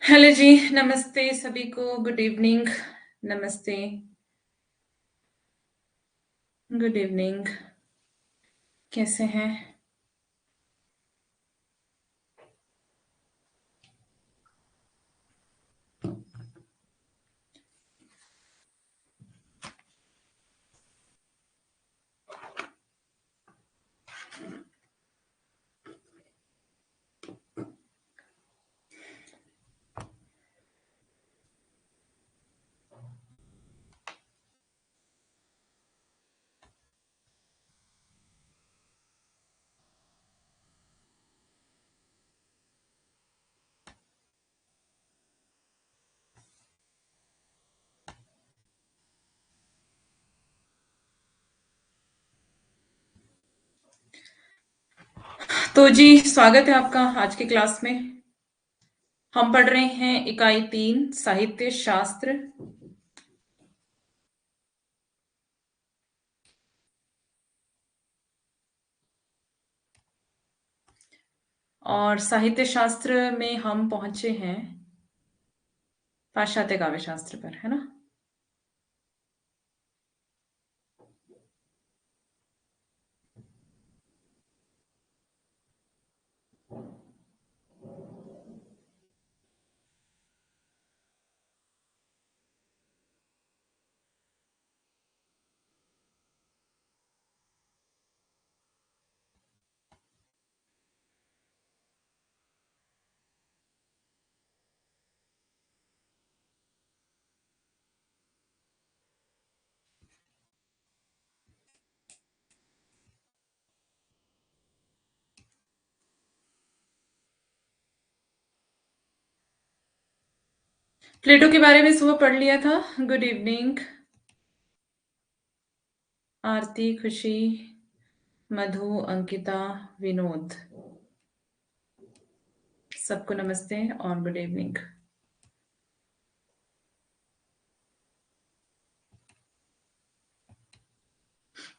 Hello जी, नमस्ते सभी को, गुड इवनिंग, नमस्ते, गुड इवनिंग, कैसे हैं? तो जी, स्वागत है आपका आज की क्लास में। हम पढ़ रहे हैं इकाई 3 साहित्य शास्त्र। और साहित्य शास्त्र में हम पहुंचे हैं पाश्चात्य काव्य शास्त्र पर, है ना? प्लेटो के बारे में सुबह पढ़ लिया था। गुड इवनिंग, आरती, खुशी, मधु, अंकिता, विनोद, सबको नमस्ते और गुड इवनिंग।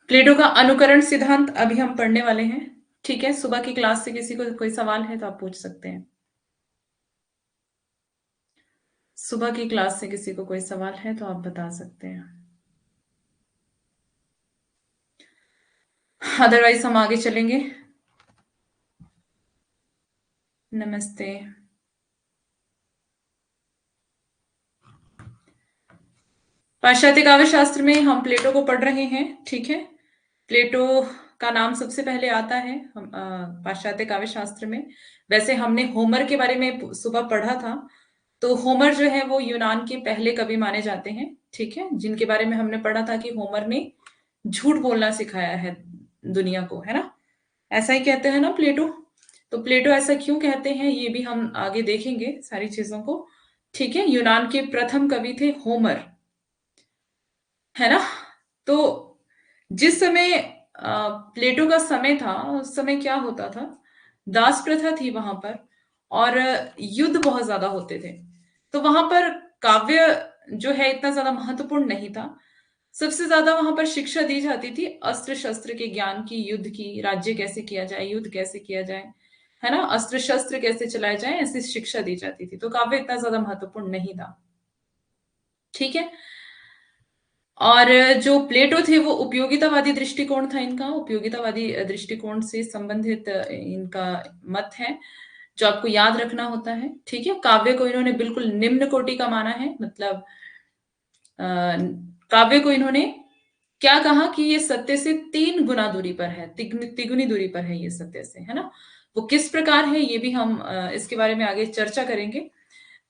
प्लेटो का अनुकरण सिद्धांत अभी हम पढ़ने वाले हैं। ठीक है, सुबह की क्लास से किसी को कोई सवाल है तो आप पूछ सकते हैं। सुबह की क्लास से किसी को कोई सवाल है तो आप बता सकते हैं। अदरवाइज हम आगे चलेंगे। नमस्ते। पाश्चात्य काव्य शास्त्र में हम प्लेटो को पढ़ रहे हैं। ठीक है, प्लेटो का नाम सबसे पहले आता है पाश्चात्य काव्य शास्त्र में। वैसे हमने होमर के बारे में सुबह पढ़ा था। तो होमर जो है वो यूनान के पहले कवि माने जाते हैं। ठीक है, जिनके बारे में हमने पढ़ा था कि होमर ने झूठ बोलना सिखाया है दुनिया को, है ना? ऐसा ही कहते हैं ना प्लेटो। तो प्लेटो ऐसा क्यों कहते हैं ये भी हम आगे देखेंगे सारी चीजों को। ठीक है, यूनान के प्रथम कवि थे होमर, है ना? तो जिस समय प्लेटो का समय था उस समय क्या होता था, दास प्रथा थी वहां पर, और युद्ध बहुत ज्यादा होते थे। तो वहां पर काव्य जो है इतना ज्यादा महत्वपूर्ण नहीं था। सबसे ज्यादा वहां पर शिक्षा दी जाती थी अस्त्र शस्त्र के ज्ञान की, युद्ध की, राज्य कैसे किया जाए, युद्ध कैसे किया जाए, है ना, अस्त्र शस्त्र कैसे चलाए जाए, ऐसी शिक्षा दी जाती थी। तो काव्य इतना ज्यादा महत्वपूर्ण नहीं था। ठीक है, और जो प्लेटो थे वो उपयोगितावादी दृष्टिकोण था इनका, उपयोगितावादी दृष्टिकोण से संबंधित इनका मत है जो आपको याद रखना होता है। ठीक है, काव्य को इन्होंने बिल्कुल निम्न कोटि का माना है। मतलब अ, काव्य को इन्होंने क्या कहा कि ये सत्य से 3 गुना दूरी पर है, तिगुनी दूरी पर है ये सत्य से, है ना? वो किस प्रकार है ये भी हम इसके बारे में आगे चर्चा करेंगे।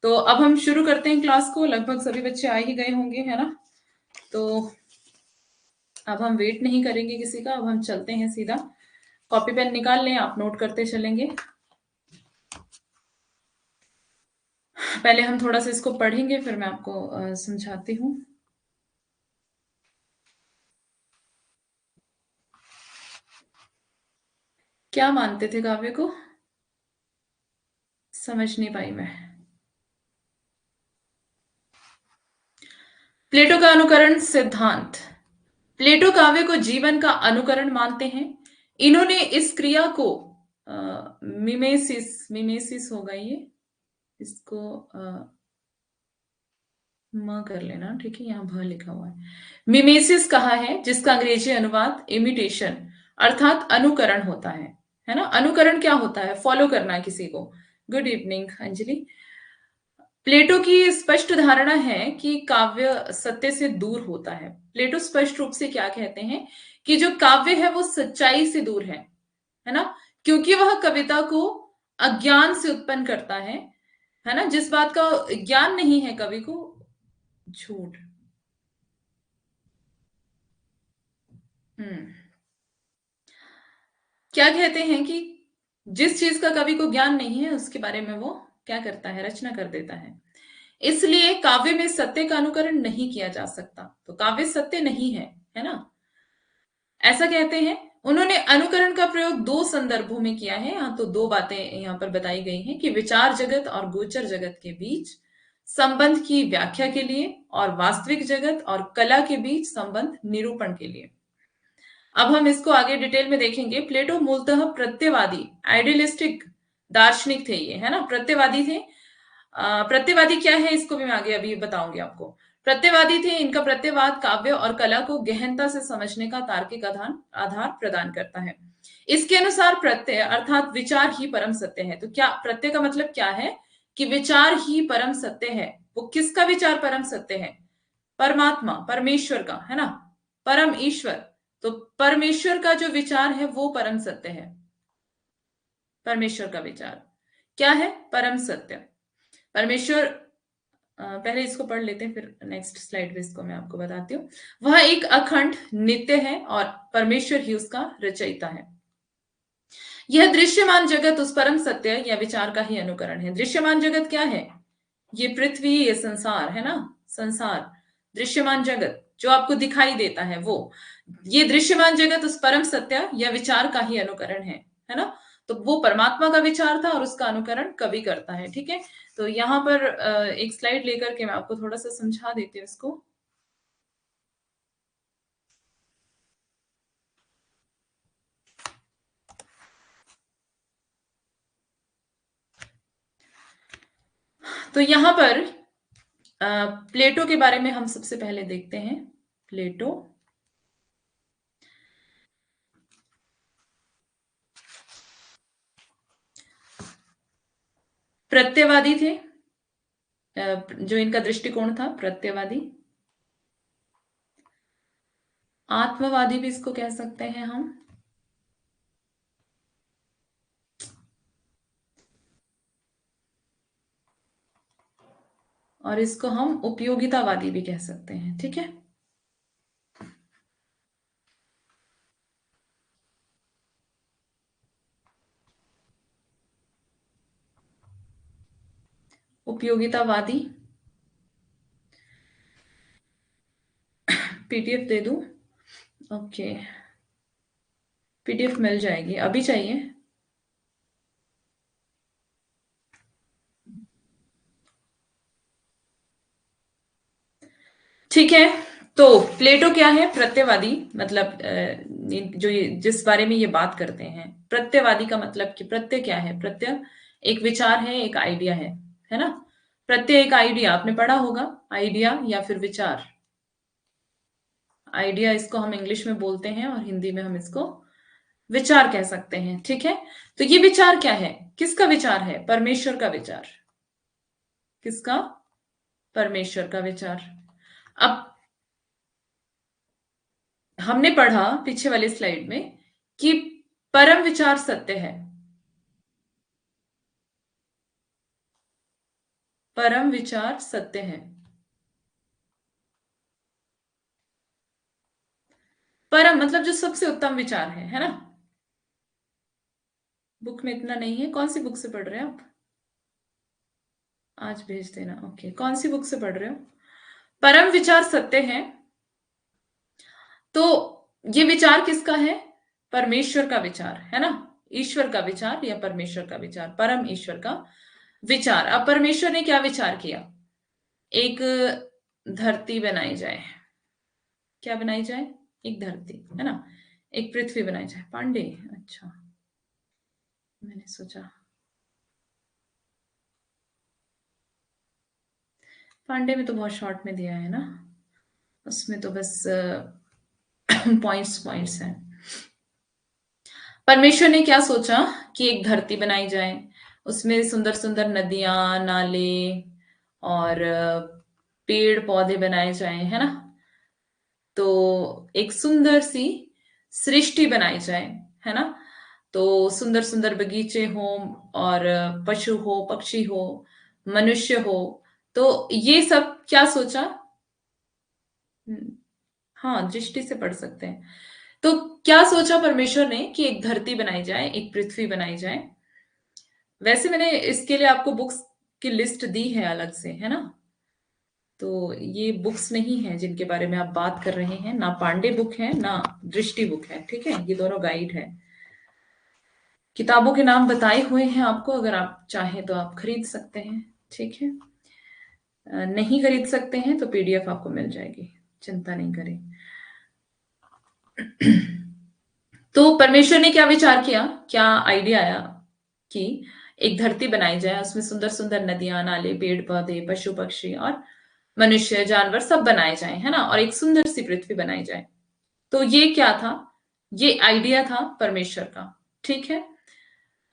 तो अब हम शुरू करते हैं क्लास को। लगभग सभी बच्चे आ ही गए होंगे, है ना? तो अब हम वेट नहीं करेंगे किसी का, अब हम चलते हैं सीधा। कॉपी पेन निकाल लें, आप नोट करते चलेंगे। पहले हम थोड़ा सा इसको पढ़ेंगे, फिर मैं आपको समझाती हूँ। क्या मानते थे काव्य को, समझ नहीं पाई मैं। प्लेटो का अनुकरण सिद्धांत। प्लेटो काव्य को जीवन का अनुकरण मानते हैं। इन्होंने इस क्रिया को मिमेसिस मिमेसिस होगा ये, इसको म कर लेना, ठीक है, यहाँ भ लिखा हुआ है। मिमेसिस कहा है, जिसका अंग्रेजी अनुवाद इमिटेशन अर्थात अनुकरण होता है ना। अनुकरण क्या होता है? फॉलो करना किसी को। Good evening Anjali. प्लेटो की स्पष्ट धारणा है कि काव्य सत्य से दूर होता है। प्लेटो स्पष्ट रूप से क्या कहते हैं कि जो काव्य है वो सच्चाई से दूर है ना, क्योंकि वह कविता को अज्ञान से उत्पन्न करता है ना, जिस बात का ज्ञान नहीं है कवि को। झूठ। हम्म क्या कहते हैं कि जिस चीज का कवि को ज्ञान नहीं है उसके बारे में वो क्या करता है? रचना कर देता है। इसलिए काव्य में सत्य का अनुकरण नहीं किया जा सकता, तो काव्य सत्य नहीं है ना, ऐसा कहते हैं। उन्होंने अनुकरण का प्रयोग दो संदर्भों में किया है। यहाँ तो दो बातें यहाँ पर बताई गई हैं कि विचार जगत और गोचर जगत के बीच संबंध की व्याख्या के लिए और वास्तविक जगत और कला के बीच संबंध निरूपण के लिए। अब हम इसको आगे डिटेल में देखेंगे। प्लेटो मूलतः प्रत्ययवादी आइडियलिस्टिक दार्शनिक थे, ये है ना, प्रत्ययवादी थे। प्रत्ययवादी क्या है इसको भी मैं आगे अभी बताऊंगी आपको। प्रत्ययवादी थे। इनका प्रत्ययवाद काव्य और कला को गहनता से समझने का तार्किक आधार प्रदान करता है। इसके अनुसार प्रत्यय अर्थात विचार ही परम सत्य है। तो क्या प्रत्यय का मतलब क्या है? कि विचार ही परम सत्य है। वो किसका विचार परम सत्य है? परमात्मा, परमेश्वर का, है ना, परम ईश्वर। तो परमेश्वर का जो विचार है वो परम सत्य है। परमेश्वर का विचार क्या है? परम सत्य। परमेश्वर पहले इसको पढ़ लेते हैं, फिर नेक्स्ट स्लाइड पे इसको मैं आपको बताती हूँ। वह एक अखंड नित्य है और परमेश्वर ही उसका रचयिता है। यह दृश्यमान जगत उस परम सत्य या विचार का ही अनुकरण है। दृश्यमान जगत क्या है? ये पृथ्वी, ये संसार है ना, संसार दृश्यमान जगत जो आपको दिखाई देता है वो, ये दृश्यमान जगत उस परम सत्य या विचार का ही अनुकरण है ना। तो वो परमात्मा का विचार था और उसका अनुकरण कवि करता है, ठीक है। तो यहाँ पर एक स्लाइड लेकर के मैं आपको थोड़ा सा समझा देती हूँ इसको। तो यहाँ पर प्लेटो के बारे में हम सबसे पहले देखते हैं। प्लेटो प्रत्ययवादी थे। जो इनका दृष्टिकोण था प्रत्ययवादी, आत्मवादी भी इसको कह सकते हैं हम, और इसको हम उपयोगितावादी भी कह सकते हैं, ठीक है। उपयोगितावादी, पीडीएफ दे दूं? ओके, पीडीएफ मिल जाएगी। अभी चाहिए? ठीक है। तो प्लेटो क्या है? प्रत्ययवादी, मतलब जिस बारे में ये बात करते हैं, प्रत्ययवादी का मतलब कि प्रत्यय क्या है? प्रत्यय एक विचार है, एक आइडिया है ना। प्रत्यय एक आइडिया, आपने पढ़ा होगा, आइडिया या फिर विचार। आइडिया इसको हम इंग्लिश में बोलते हैं और हिंदी में हम इसको विचार कह सकते हैं, ठीक है। तो ये विचार क्या है? किसका विचार है? परमेश्वर का विचार। किसका? परमेश्वर का विचार। अब हमने पढ़ा पीछे वाली स्लाइड में कि परम विचार सत्य है। परम विचार सत्य है। परम मतलब जो सबसे उत्तम विचार है ना। बुक में इतना नहीं है। कौन सी बुक से पढ़ रहे हैं आप? आज भेज देना। ओके, कौन सी बुक से पढ़ रहे हो? परम विचार सत्य है। तो ये विचार किसका है? परमेश्वर का विचार, है ना। ईश्वर का विचार या परमेश्वर का विचार, परम ईश्वर का विचार। अब परमेश्वर ने क्या विचार किया? एक धरती बनाई जाए। क्या बनाई जाए? एक धरती, है ना, एक पृथ्वी बनाई जाए। पांडे, अच्छा, मैंने सोचा पांडे में तो बहुत शॉर्ट में दिया है ना, उसमें तो बस पॉइंट्स पॉइंट्स हैं। परमेश्वर ने क्या सोचा कि एक धरती बनाई जाए, उसमें सुंदर सुंदर नदियां, नाले और पेड़ पौधे बनाए जाएं, है ना। तो एक सुंदर सी सृष्टि बनाई जाए, है ना। तो सुंदर सुंदर बगीचे हो और पशु हो, पक्षी हो, मनुष्य हो। तो ये सब क्या सोचा। हम्म, हाँ, दृष्टि से पढ़ सकते हैं। तो क्या सोचा परमेश्वर ने कि एक धरती बनाई जाए, एक पृथ्वी बनाई जाए। वैसे मैंने इसके लिए आपको बुक्स की लिस्ट दी है अलग से, है ना। तो ये बुक्स नहीं है जिनके बारे में आप बात कर रहे हैं, ना पांडे बुक है ना दृष्टि बुक है, ठीक है। ये दोनों गाइड है। किताबों के नाम बताए हुए हैं आपको, अगर आप चाहें तो आप खरीद सकते हैं, ठीक है। नहीं खरीद सकते हैं तो पीडीएफ आपको मिल जाएगी, चिंता नहीं करें। तो परमेश्वर ने क्या विचार किया, क्या आइडिया आया कि एक धरती बनाई जाए, उसमें सुंदर सुंदर नदियां, नाले, पेड़ पौधे, पशु पक्षी और मनुष्य, जानवर सब बनाए जाएं, है ना, और एक सुंदर सी पृथ्वी बनाई जाए। तो ये क्या था, ये आइडिया था परमेश्वर का, ठीक है।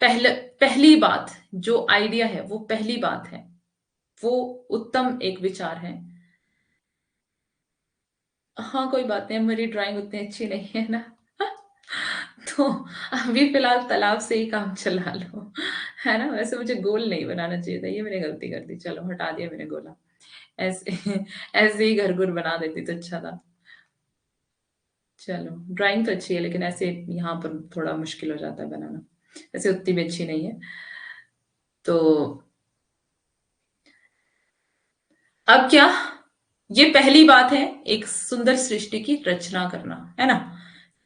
पहली बात, जो आइडिया है वो पहली बात है, वो उत्तम एक विचार है। हाँ, कोई बात नहीं, मेरी ड्राइंग उतनी अच्छी नहीं है ना। तो अभी फिलहाल तालाब से ही काम चला लो, है ना। वैसे मुझे गोल नहीं बनाना चाहिए था, ये मैंने गलती कर दी, चलो हटा दिया मैंने गोला। ऐसे ऐसे ही घर गुर बना देती तो अच्छा था। चलो, ड्राइंग तो अच्छी है लेकिन ऐसे यहाँ पर थोड़ा मुश्किल हो जाता है बनाना, ऐसे उतनी भी अच्छी नहीं है। तो अब क्या, ये पहली बात है, एक सुंदर सृष्टि की रचना करना, है ना।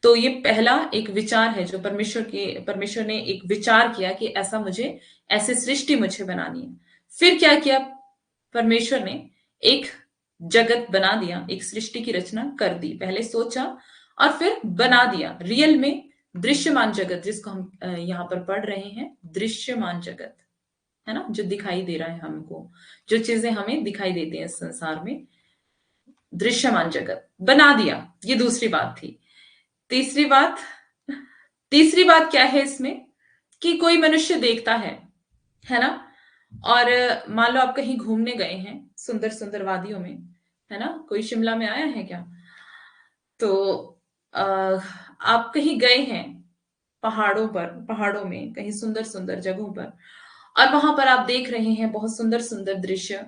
तो ये पहला एक विचार है जो परमेश्वर ने एक विचार किया कि ऐसा मुझे, ऐसे सृष्टि मुझे बनानी है। फिर क्या किया परमेश्वर ने, एक जगत बना दिया, एक सृष्टि की रचना कर दी। पहले सोचा और फिर बना दिया रियल में, दृश्यमान जगत जिसको हम यहाँ पर पढ़ रहे हैं, दृश्यमान जगत, है ना, जो दिखाई दे रहा है हमको, जो चीजें हमें दिखाई देती हैं इस संसार में, दृश्यमान जगत बना दिया। ये दूसरी बात थी। तीसरी बात, तीसरी बात क्या है इसमें, कि कोई मनुष्य देखता है ना। और मान लो आप कहीं घूमने गए हैं सुंदर सुंदर वादियों में, है ना, कोई शिमला में आया है क्या। तो आ, आप कहीं गए हैं पहाड़ों पर, पहाड़ों में कहीं सुंदर सुंदर जगहों पर, और वहां पर आप देख रहे हैं बहुत सुंदर सुंदर दृश्य।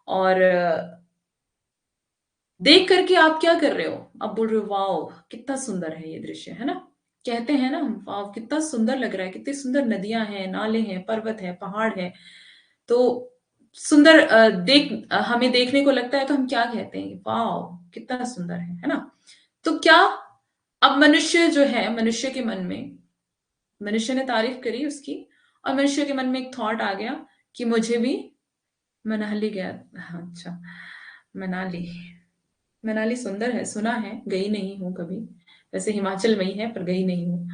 और देख करके आप क्या कर रहे हो, आप बोल रहे हो वाओ कितना सुंदर है ये दृश्य, है ना। कहते हैं ना हम, वाओ कितना सुंदर लग रहा है, कितनी सुंदर नदियां हैं, नाले हैं, पर्वत है, पहाड़ है। तो सुंदर हमें देखने को लगता है तो हम क्या कहते हैं, वाओ कितना सुंदर है ना। तो क्या, अब मनुष्य जो है, मनुष्य के मन में, मनुष्य ने तारीफ करी उसकी, और मनुष्य के मन में एक थॉट आ गया कि मुझे भी मनाली गया। हाँ, अच्छा, मनाली, मनाली सुंदर है, सुना है, गई नहीं हूं कभी। वैसे हिमाचल में ही है पर गई नहीं हूं।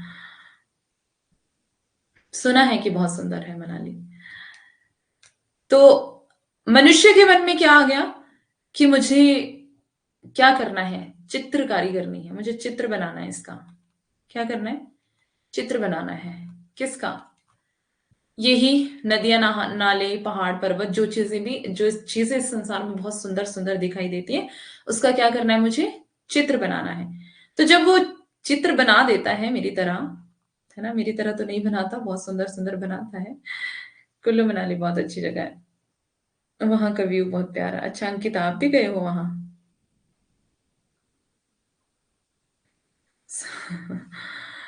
सुना है कि बहुत सुंदर है मनाली। तो मनुष्य के मन में क्या आ गया कि मुझे क्या करना है, चित्रकारी करनी है, मुझे चित्र बनाना है इसका। क्या करना है, चित्र बनाना है। किसका, यही नदियां, नाले, पहाड़, पर्वत, जो चीजें भी, जो चीजें इस संसार में बहुत सुंदर सुंदर दिखाई देती है, उसका क्या करना है, मुझे चित्र बनाना है। तो जब वो चित्र बना देता है मेरी तरह, है ना, मेरी तरह तो नहीं बनाता, बहुत सुंदर सुंदर बनाता है। कुल्लू मनाली बहुत अच्छी जगह है, वहां का व्यू बहुत प्यारा। अच्छा अंकिता, आप भी गए हो वहां।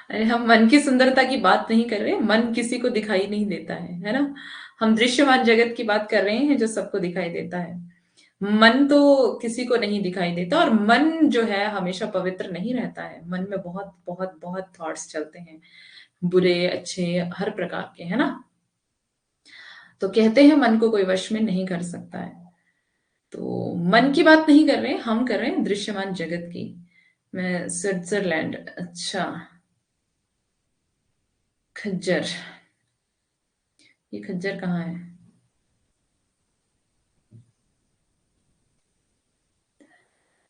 अरे हम मन की सुंदरता की बात नहीं कर रहे, मन किसी को दिखाई नहीं देता है ना। हम दृश्यमान जगत की बात कर रहे हैं जो सबको दिखाई देता है। मन तो किसी को नहीं दिखाई देता, और मन जो है हमेशा पवित्र नहीं रहता है। मन में बहुत बहुत बहुत थॉट्स चलते हैं, बुरे अच्छे हर प्रकार के, है ना। तो कहते हैं मन को कोई वश में नहीं कर सकता है। तो मन की बात नहीं कर रहे, हम कर रहे हैं दृश्यमान जगत की। मैं स्विट्जरलैंड, अच्छा, खज्जर, ये खज्जर कहाँ है।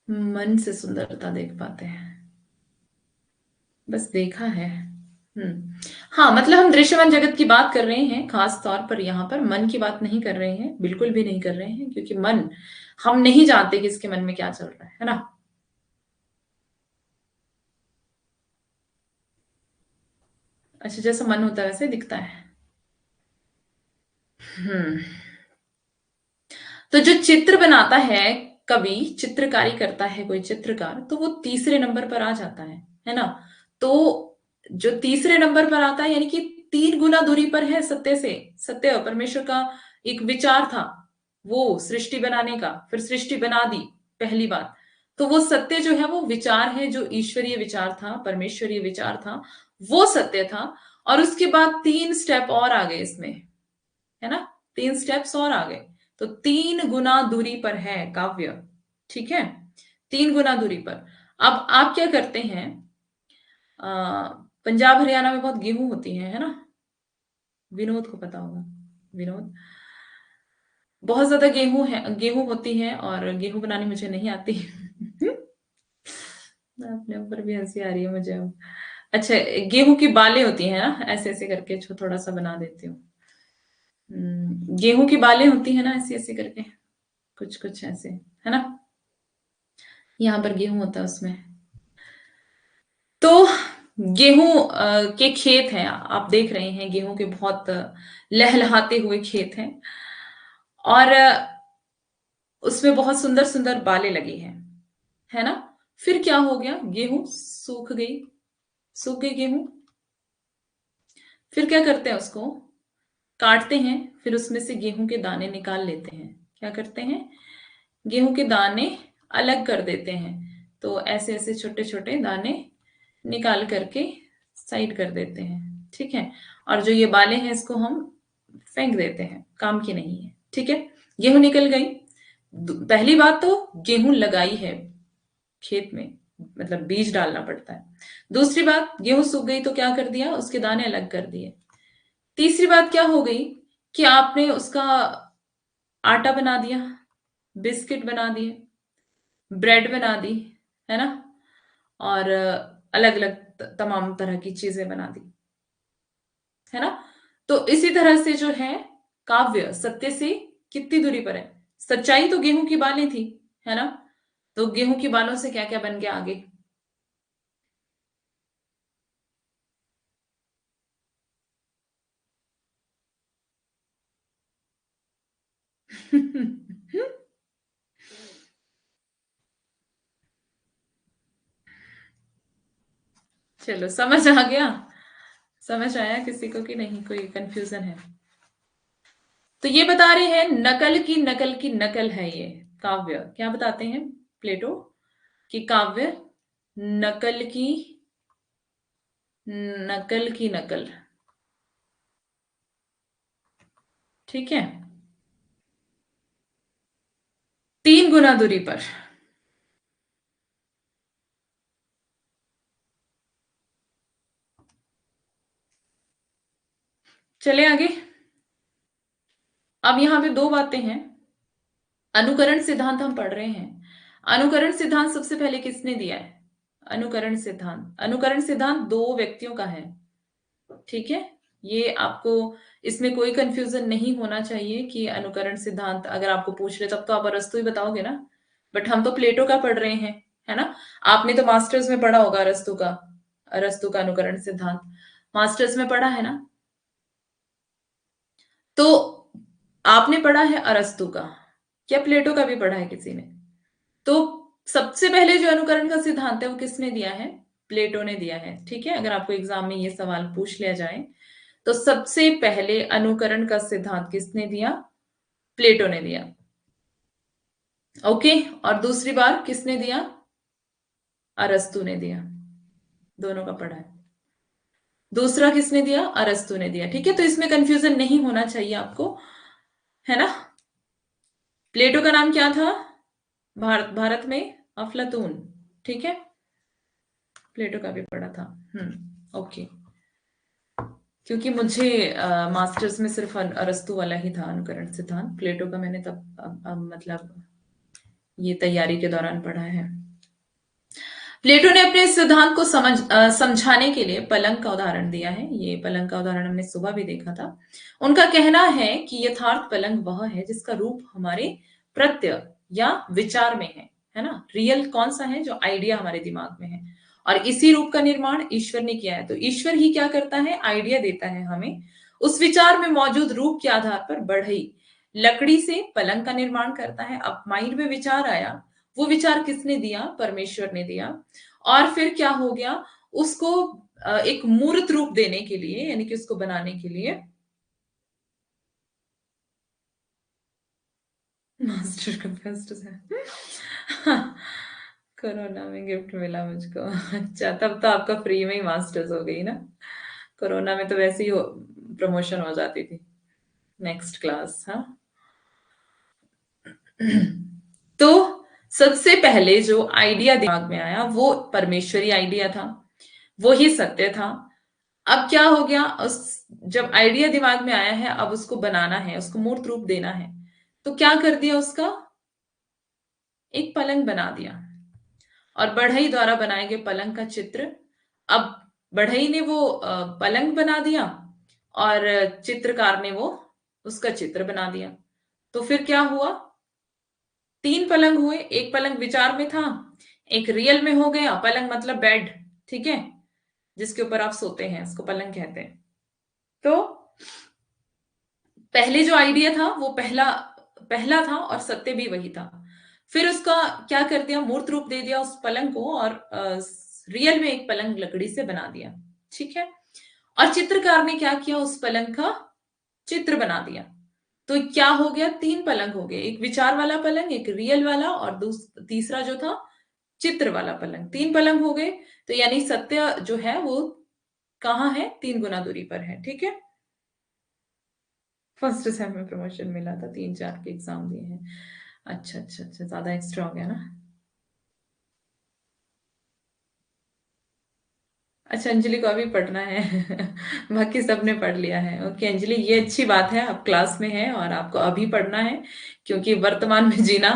मन से सुंदरता देख पाते हैं, बस देखा है। हाँ, मतलब हम दृश्यमान जगत की बात कर रहे हैं, खास तौर पर यहाँ पर मन की बात नहीं कर रहे हैं, बिल्कुल भी नहीं कर रहे हैं, क्योंकि मन, हम नहीं जानते कि इसके मन में क्या चल रहा है ना। अच्छा, जैसा मन होता है वैसे दिखता है। हम्म तो जो चित्र बनाता है, कवि चित्रकारी करता है, कोई चित्रकार, तो वो तीसरे नंबर पर आ जाता है ना। तो जो तीसरे नंबर पर आता है, यानी कि 3 गुना दूरी पर है सत्य से। सत्य परमेश्वर का एक विचार था, वो सृष्टि बनाने का, फिर सृष्टि बना दी, पहली बात। तो वो सत्य जो है वो विचार है, जो ईश्वरीय विचार था, परमेश्वरीय विचार था, वो सत्य था। और उसके बाद 3 स्टेप और आ गए इसमें, है ना। 3 स्टेप्स और आ गए। तो 3 गुना दूरी पर है काव्य, ठीक है। 3 गुना दूरी पर। अब आप क्या करते हैं, पंजाब हरियाणा में बहुत गेहूं होती है ना। विनोद को पता होगा, विनोद। बहुत ज्यादा गेहूं है, गेहूं होती है, और गेहूं बनानी मुझे नहीं आती। अपने ऊपर भी हंसी आ रही है मुझे अब। अच्छा, गेहूं की बालें होती है ना, ऐसे ऐसे करके थोड़ा सा बना देती हूँ। गेहूं की बालें होती है ना, ऐसे ऐसे करके, कुछ कुछ ऐसे, है ना। यहाँ पर गेहूं होता है उसमें। तो गेहूं के खेत हैं, आप देख रहे हैं, गेहूं के बहुत लहलहाते हुए खेत हैं। और उसमें बहुत सुंदर सुंदर बालें लगी हैं, है ना। फिर क्या हो गया, गेहूं सूख गई, सूख गई गेहूं। फिर क्या करते हैं, उसको काटते हैं, फिर उसमें से गेहूं के दाने निकाल लेते हैं। क्या करते हैं, गेहूं के दाने अलग कर देते हैं। तो ऐसे ऐसे छोटे छोटे दाने निकाल करके साइड कर देते हैं, ठीक है। और जो ये बालें हैं, इसको हम फेंक देते हैं, काम की नहीं है, ठीक है। गेहूं निकल गई। पहली बात तो गेहूं लगाई है खेत में, मतलब बीज डालना पड़ता है। दूसरी बात, गेहूं सूख गई तो क्या कर दिया, उसके दाने अलग कर दिए। तीसरी बात क्या हो गई, कि आपने उसका आटा बना दिया, बिस्किट बना दिए, ब्रेड बना दी, है ना। और अलग अलग तमाम तरह की चीजें बना दी, है ना। तो इसी तरह से जो है, काव्य सत्य से कितनी दूरी पर है। सच्चाई तो गेहूं की बालें थी, है ना। तो गेहूं की बालों से क्या क्या बन गया आगे। चलो, समझ आ गया। समझ आया किसी को कि नहीं, कोई कंफ्यूजन है। तो ये बता रहे हैं, नकल की नकल की नकल है ये काव्य। क्या बताते हैं प्लेटो, कि काव्य नकल की नकल की नकल, ठीक है। 3 गुना दूरी पर। चले आगे। अब यहां पे 2 बातें हैं। अनुकरण सिद्धांत हम पढ़ रहे हैं। अनुकरण सिद्धांत सबसे पहले किसने दिया है। अनुकरण सिद्धांत 2 व्यक्तियों का है, ठीक है। ये आपको, इसमें कोई कंफ्यूजन नहीं होना चाहिए कि अनुकरण सिद्धांत अगर आपको पूछ रहे, तब तो आप अरस्तु ही बताओगे ना। बट हम तो प्लेटो का पढ़ रहे हैं, है ना। आपने तो मास्टर्स में पढ़ा होगा अरस्तु का, अरस्तु का अनुकरण सिद्धांत मास्टर्स में पढ़ा है ना। तो आपने पढ़ा है अरस्तु का, क्या प्लेटो का भी पढ़ा है किसी ने। तो सबसे पहले जो अनुकरण का सिद्धांत है वो किसने दिया है, प्लेटो ने दिया है, ठीक है। अगर आपको एग्जाम में ये सवाल पूछ लिया जाए, तो सबसे पहले अनुकरण का सिद्धांत किसने दिया, प्लेटो ने दिया। ओके। और दूसरी बार किसने दिया, अरस्तु ने दिया। दोनों का पढ़ा है। दूसरा किसने दिया, अरस्तु ने दिया, ठीक है। तो इसमें कंफ्यूजन नहीं होना चाहिए आपको, है ना। प्लेटो का नाम क्या था, भारत में अफलातून, ठीक है। प्लेटो का भी पढ़ा था। ओके। क्योंकि मुझे मास्टर्स में सिर्फ अरस्तु वाला ही था अनुकरण सिद्धांत, प्लेटो का मैंने तब मतलब ये तैयारी के दौरान पढ़ा है। प्लेटो ने अपने इस सिद्धांत को समझाने के लिए पलंग का उदाहरण दिया है। ये पलंग का उदाहरण हमने सुबह भी देखा था। उनका कहना है कि यथार्थ पलंग वह है जिसका रूप हमारे प्रत्यय या विचार में है ना? रियल कौन सा है? जो आइडिया हमारे दिमाग में है। और इसी रूप का निर्माण ईश्वर ने किया है। तो ईश्वर ही क्या करता है? आइडिया देता है हमें। उस विचार में मौजूद रूप के आधार पर बढ़ई लकड़ी से पलंग का निर्माण करता है। अब माइंड में विचार आया, वो विचार किसने दिया? परमेश्वर ने दिया। और फिर क्या हो गया? उसको एक मूर्त रूप देने के लिए, यानी कि उसको बनाने के लिए मास्टर का फर्स्ट है। कोरोना में गिफ्ट मिला मुझको। अच्छा, तब तो आपका फ्री में ही मास्टर्स हो गई ना? कोरोना में तो वैसे ही प्रमोशन हो जाती थी। Next class. हाँ। तो सबसे पहले जो आइडिया दिमाग में आया वो परमेश्वरी आइडिया था, वो ही सत्य था। अब क्या हो गया? उस जब आइडिया दिमाग में आया है, अब उसको बनाना है, उसको मूर्त रूप देना है, तो क्या कर दिया? उसका एक पलंग बना दिया। और बढ़ई द्वारा बनाए गए पलंग का चित्र, अब बढ़ई ने वो पलंग बना दिया और चित्रकार ने वो उसका चित्र बना दिया। तो फिर क्या हुआ? तीन पलंग हुए। एक पलंग विचार में था, एक रियल में हो गया। पलंग मतलब बेड, ठीक है, जिसके ऊपर आप सोते हैं, उसको पलंग कहते हैं। तो पहले जो आइडिया था वो पहला पहला था और सत्य भी वही था। फिर उसका क्या कर दिया? मूर्त रूप दे दिया उस पलंग को और रियल में एक पलंग लकड़ी से बना दिया, ठीक है। और चित्रकार ने क्या किया? उस पलंग का चित्र बना दिया। तो क्या हो गया? तीन पलंग हो गए, एक विचार वाला पलंग, एक रियल वाला, और तीसरा जो था चित्र वाला पलंग। तीन पलंग हो गए। तो यानी सत्य जो है वो कहाँ है? 3 गुना दूरी पर है, ठीक है। फर्स्ट सेम में प्रमोशन मिला था, 3-4 के एग्जाम दिए हैं। अच्छा अच्छा अच्छा, ज्यादा एक्स्ट्रा हो गया ना। अच्छा, अंजलि को अभी पढ़ना है। बाकी सबने पढ़ लिया है। ओके अंजलि, ये अच्छी बात है, आप क्लास में हैं और आपको अभी पढ़ना है, क्योंकि वर्तमान में जीना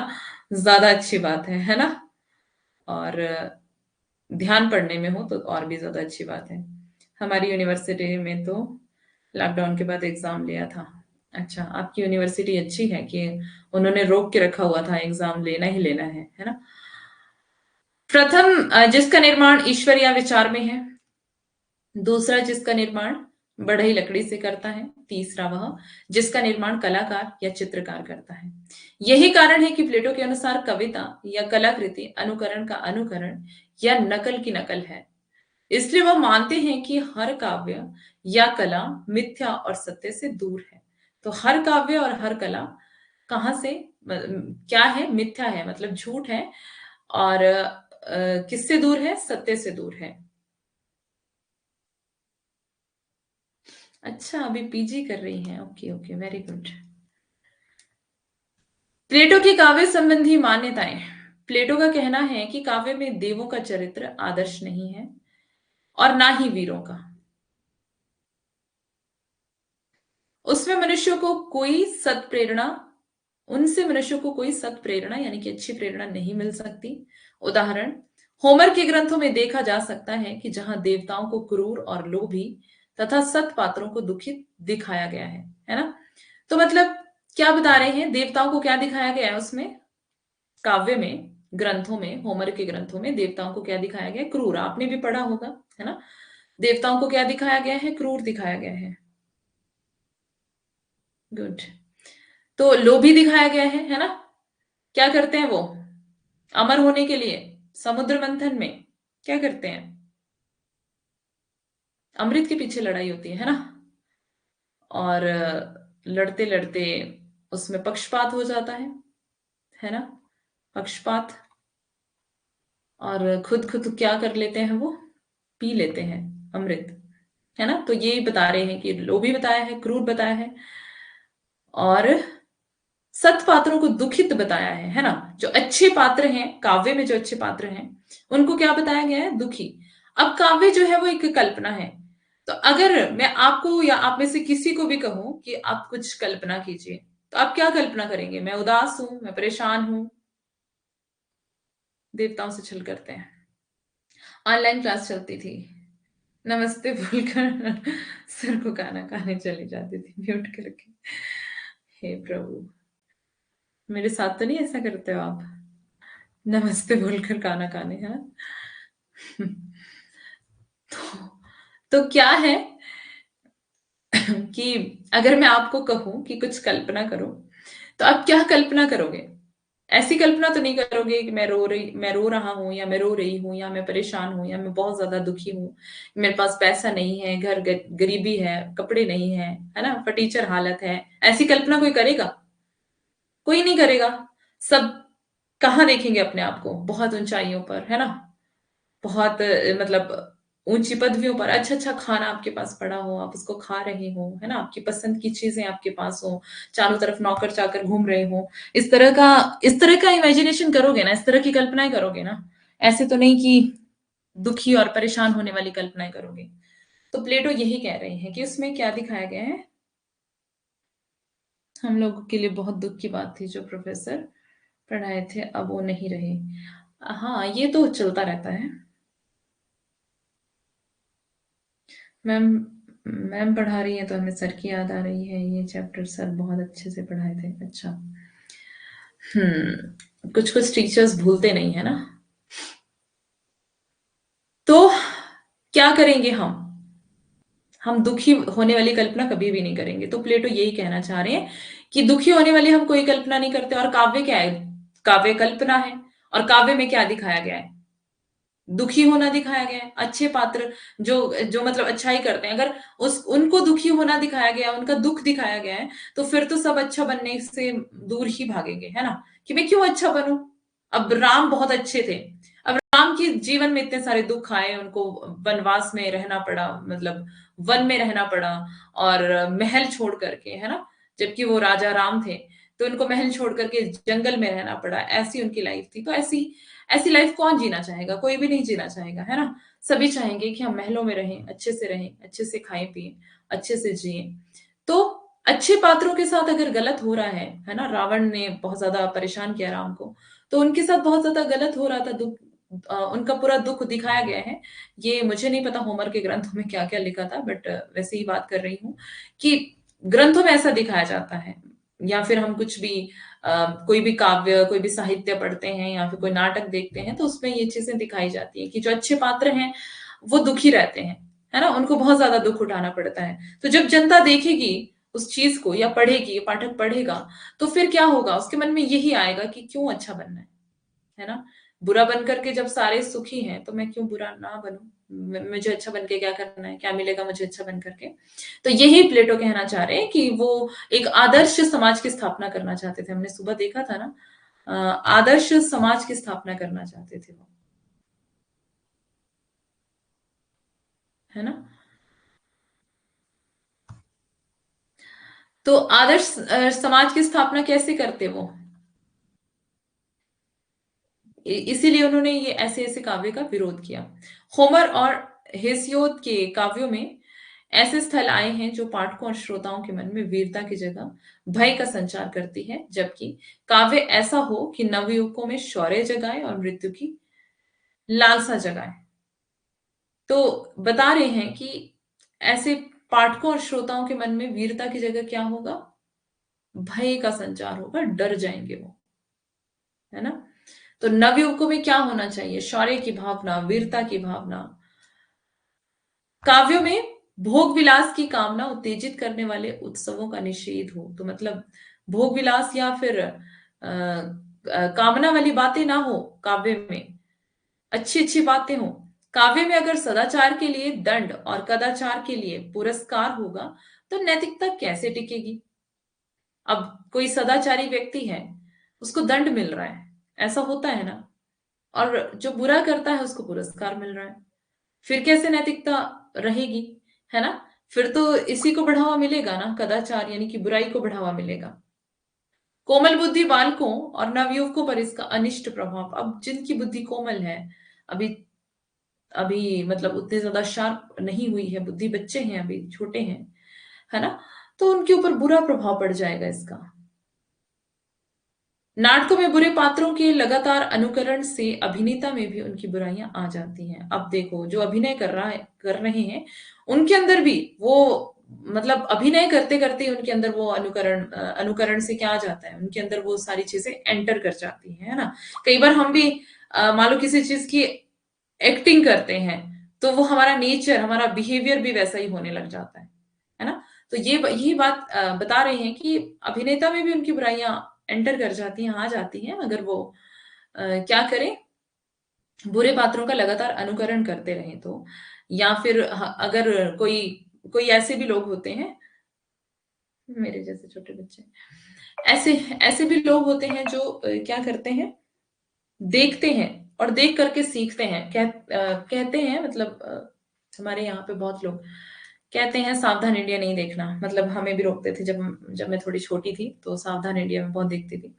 ज्यादा अच्छी बात है ना? और ध्यान पढ़ने में हो तो और भी ज्यादा अच्छी बात है। हमारी यूनिवर्सिटी में तो लॉकडाउन के बाद एग्जाम लिया था। अच्छा, आपकी यूनिवर्सिटी अच्छी है कि उन्होंने रोक के रखा हुआ था, एग्जाम लेना ही लेना है ना? प्रथम जिसका निर्माण ईश्वर या विचार में है। दूसरा जिसका निर्माण बढ़ई लकड़ी से करता है। तीसरा वह जिसका निर्माण कलाकार या चित्रकार करता है। यही कारण है कि प्लेटो के अनुसार कविता या कलाकृति अनुकरण का अनुकरण या नकल की नकल है। इसलिए वह मानते हैं कि हर काव्य या कला मिथ्या और सत्य से दूर है। तो हर काव्य और हर कला कहाँ से क्या है? मिथ्या है, मतलब झूठ है। और किससे दूर है? सत्य से दूर है। अच्छा, अभी पीजी कर रही हैं। Okay okay, very good. Plato की काव्य संबंधी मान्यताएं। प्लेटो का कहना है कि काव्य में देवों का चरित्र आदर्श नहीं है और ना ही वीरों का। उसमें मनुष्यों को कोई सत प्रेरणा उनसे मनुष्यों को कोई सत प्रेरणा यानी कि अच्छी प्रेरणा नहीं मिल सकती। उदाहरण, होमर के ग्रंथों में देखा जा सकता है कि जहां देवताओं को क्रूर और लोभी तथा सत पात्रों को दुखित दिखाया गया है ना? तो मतलब क्या बता रहे हैं? देवताओं को क्या दिखाया गया है उसमें? काव्य में, ग्रंथों में, होमर के ग्रंथों में देवताओं को क्या दिखाया गया है? क्रूर। आपने भी पढ़ा होगा, है ना? देवताओं को क्या दिखाया गया है? क्रूर दिखाया गया है। गुड। तो लोभी दिखाया गया है ना? क्या करते हैं वो अमर होने के लिए? समुद्र मंथन में क्या करते हैं? अमृत के पीछे लड़ाई होती है ना? और लड़ते लड़ते उसमें पक्षपात हो जाता है ना? पक्षपात। और खुद खुद क्या कर लेते हैं वो? पी लेते हैं अमृत, है ना? तो यही बता रहे हैं कि लोभी बताया है, क्रूर बताया है, और सत पात्रों को दुखित बताया है ना? जो अच्छे पात्र हैं काव्य में, जो अच्छे पात्र हैं उनको क्या बताया गया है? दुखी। अब काव्य जो है वो एक कल्पना है। तो अगर मैं आपको या आप में से किसी को भी कहूं कि आप कुछ कल्पना कीजिए, तो आप क्या कल्पना करेंगे? मैं उदास हूं, मैं परेशान हूं। देवताओं से छल करते हैं। ऑनलाइन क्लास चलती थी। नमस्ते बोलकर सर को खाना खाने चली जाती थी म्यूट करके। हे प्रभु, मेरे साथ तो नहीं ऐसा करते हो आप? नमस्ते बोलकर खाना खाने, हाँ। तो, तो क्या है कि अगर मैं आपको कहूं कि कुछ कल्पना करो, तो आप क्या कल्पना करोगे? ऐसी कल्पना तो नहीं करोगे कि मैं रो रहा हूँ या मैं रो रही हूँ या मैं परेशान हूँ या मैं बहुत ज्यादा दुखी हूँ, मेरे पास पैसा नहीं है, गरीबी है, कपड़े नहीं है ना, फटीचर हालत है। ऐसी कल्पना कोई करेगा? कोई नहीं करेगा। सब कहाँ देखेंगे अपने आप को? बहुत ऊंचाइयों पर, है ना? बहुत मतलब ऊंची पदवियों पर, अच्छा अच्छा खाना आपके पास पड़ा हो, आप उसको खा रहे हो, है ना, आपकी पसंद की चीजें आपके पास हो, चारों तरफ नौकर चाकर घूम रहे हो। इस तरह का इमेजिनेशन करोगे ना, इस तरह की कल्पनाएं करोगे ना। ऐसे तो नहीं कि दुखी और परेशान होने वाली कल्पनाएं करोगे। तो प्लेटो यही कह रहे हैं कि उसमें क्या दिखाया गया है। हम लोगों के लिए बहुत दुख की बात थी, जो प्रोफेसर पढ़ाए थे अब वो नहीं रहे। हाँ, ये तो चलता रहता है। मैम मैम पढ़ा रही है तो हमें सर की याद आ रही है, ये चैप्टर सर बहुत अच्छे से पढ़ाए थे। अच्छा। कुछ कुछ टीचर्स भूलते नहीं है ना। तो क्या करेंगे हम दुखी होने वाली कल्पना कभी भी नहीं करेंगे। तो प्लेटो यही कहना चाह रहे हैं कि दुखी होने वाली हम कोई कल्पना नहीं करते। और काव्य क्या है? काव्य कल्पना है। और काव्य में क्या दिखाया गया है? दुखी होना दिखाया गया है। अच्छे पात्र जो जो मतलब अच्छाई करते हैं, अगर उस उनको दुखी होना दिखाया गया है, उनका दुख दिखाया गया है, तो फिर तो सब अच्छा बनने से दूर ही भागेंगे, है ना? कि मैं क्यों अच्छा बनूं? अब राम बहुत अच्छे थे। अब राम के जीवन में इतने सारे दुख आए, उनको वनवास में रहना पड़ा, मतलब वन में रहना पड़ा, और महल छोड़ करके, है ना, जबकि वो राजा राम थे। तो उनको महल छोड़ करके जंगल में रहना पड़ा। ऐसी उनकी लाइफ थी। तो ऐसी ऐसी लाइफ कौन जीना चाहेगा? कोई भी नहीं जीना चाहेगा, है ना? सभी चाहेंगे कि हम महलों में रहें, अच्छे से रहें, अच्छे से खाएं पिए, अच्छे से जिए। तो अच्छे पात्रों के साथ अगर गलत हो रहा है ना, रावण ने बहुत ज्यादा परेशान किया राम को, तो उनके साथ बहुत ज्यादा गलत हो रहा था, दुख, उनका पूरा दुख दिखाया गया है। ये मुझे नहीं पता होमर के ग्रंथों में क्या क्या लिखा था, बट वैसे ही बात कर रही हूँ कि ग्रंथों में ऐसा दिखाया जाता है। या फिर हम कुछ भी कोई भी काव्य, कोई भी साहित्य पढ़ते हैं या फिर कोई नाटक देखते हैं, तो उसमें ये चीजें दिखाई जाती है कि जो अच्छे पात्र हैं वो दुखी रहते हैं, है ना, उनको बहुत ज्यादा दुख उठाना पड़ता है। तो जब जनता देखेगी उस चीज को या पढ़ेगी, पाठक पढ़ेगा, तो फिर क्या होगा? उसके मन में यही आएगा कि क्यों अच्छा बनना है ना? बुरा बन करके जब सारे सुखी हैं, तो मैं क्यों बुरा ना बनूं? मुझे अच्छा बन के क्या करना है? क्या मिलेगा मुझे अच्छा बन करके? तो यही प्लेटो कहना चाह रहे हैं कि वो एक आदर्श समाज की स्थापना करना चाहते थे। हमने सुबह देखा था ना, आदर्श समाज की स्थापना करना चाहते थे वो, है ना? तो आदर्श समाज की स्थापना कैसे करते वो? इसीलिए उन्होंने ये ऐसे ऐसे काव्य का विरोध किया। होमर और हेसियोद के काव्यों में ऐसे स्थल आए हैं जो पाठकों और श्रोताओं के मन में वीरता की जगह भय का संचार करती है, जबकि काव्य ऐसा हो कि नवयुवकों में शौर्य जगाए और मृत्यु की लालसा जगाए। तो बता रहे हैं कि ऐसे पाठकों और श्रोताओं के मन में वीरता की जगह क्या होगा? भय का संचार होगा, डर जाएंगे वो, है ना? तो नवयुवकों में क्या होना चाहिए? शौर्य की भावना, वीरता की भावना। काव्यों में भोग विलास की कामना उत्तेजित करने वाले उत्सवों का निषेध हो। तो मतलब भोग विलास या फिर कामना वाली बातें ना हो काव्य में, अच्छी अच्छी बातें हो। काव्य में अगर सदाचार के लिए दंड और कदाचार के लिए पुरस्कार होगा, तो नैतिकता कैसे टिकेगी? अब कोई सदाचारी व्यक्ति है, उसको दंड मिल रहा है, ऐसा होता है ना, और जो बुरा करता है उसको पुरस्कार मिल रहा है, फिर कैसे नैतिकता रहेगी? है ना? फिर तो इसी को बढ़ावा मिलेगा ना, कदाचार यानी कि बुराई को बढ़ावा मिलेगा। कोमल बुद्धि बालकों और नवयुवकों पर इसका अनिष्ट प्रभाव। अब जिनकी बुद्धि कोमल है, अभी अभी मतलब उतने ज्यादा शार्प नहीं हुई है बुद्धि, बच्चे हैं, अभी छोटे हैं, है ना, तो उनके ऊपर बुरा प्रभाव पड़ जाएगा इसका। नाटकों में बुरे पात्रों के लगातार अनुकरण से अभिनेता में भी उनकी बुराइयां आ जाती हैं। अब देखो, जो अभिनय कर रहे हैं, उनके अंदर भी वो, मतलब अभिनय करते करते उनके अंदर वो अनुकरण से क्या आ जाता है, उनके अंदर वो सारी चीजें एंटर कर जाती हैं, है ना। कई बार हम भी मान लो किसी चीज की एक्टिंग करते हैं, तो वो हमारा नेचर, हमारा बिहेवियर भी वैसा ही होने लग जाता है ना। तो ये बात बता रहे हैं कि अभिनेता में भी उनकी बुराइयां एंटर कर जाती हैं, आ जाती हैं, अगर वो क्या करें, बुरे पात्रों का लगातार अनुकरण करते रहें तो। या फिर अगर कोई कोई ऐसे भी लोग होते हैं, मेरे जैसे छोटे बच्चे, ऐसे ऐसे भी लोग होते हैं जो क्या करते हैं, देखते हैं और देख करके सीखते हैं। कहते हैं, मतलब हमारे यहाँ पे बहुत लोग कहते हैं सावधान इंडिया नहीं देखना, मतलब हमें भी रोकते थे जब मैं थोड़ी छोटी थी, तो सावधान इंडिया में बहुत देखती थी,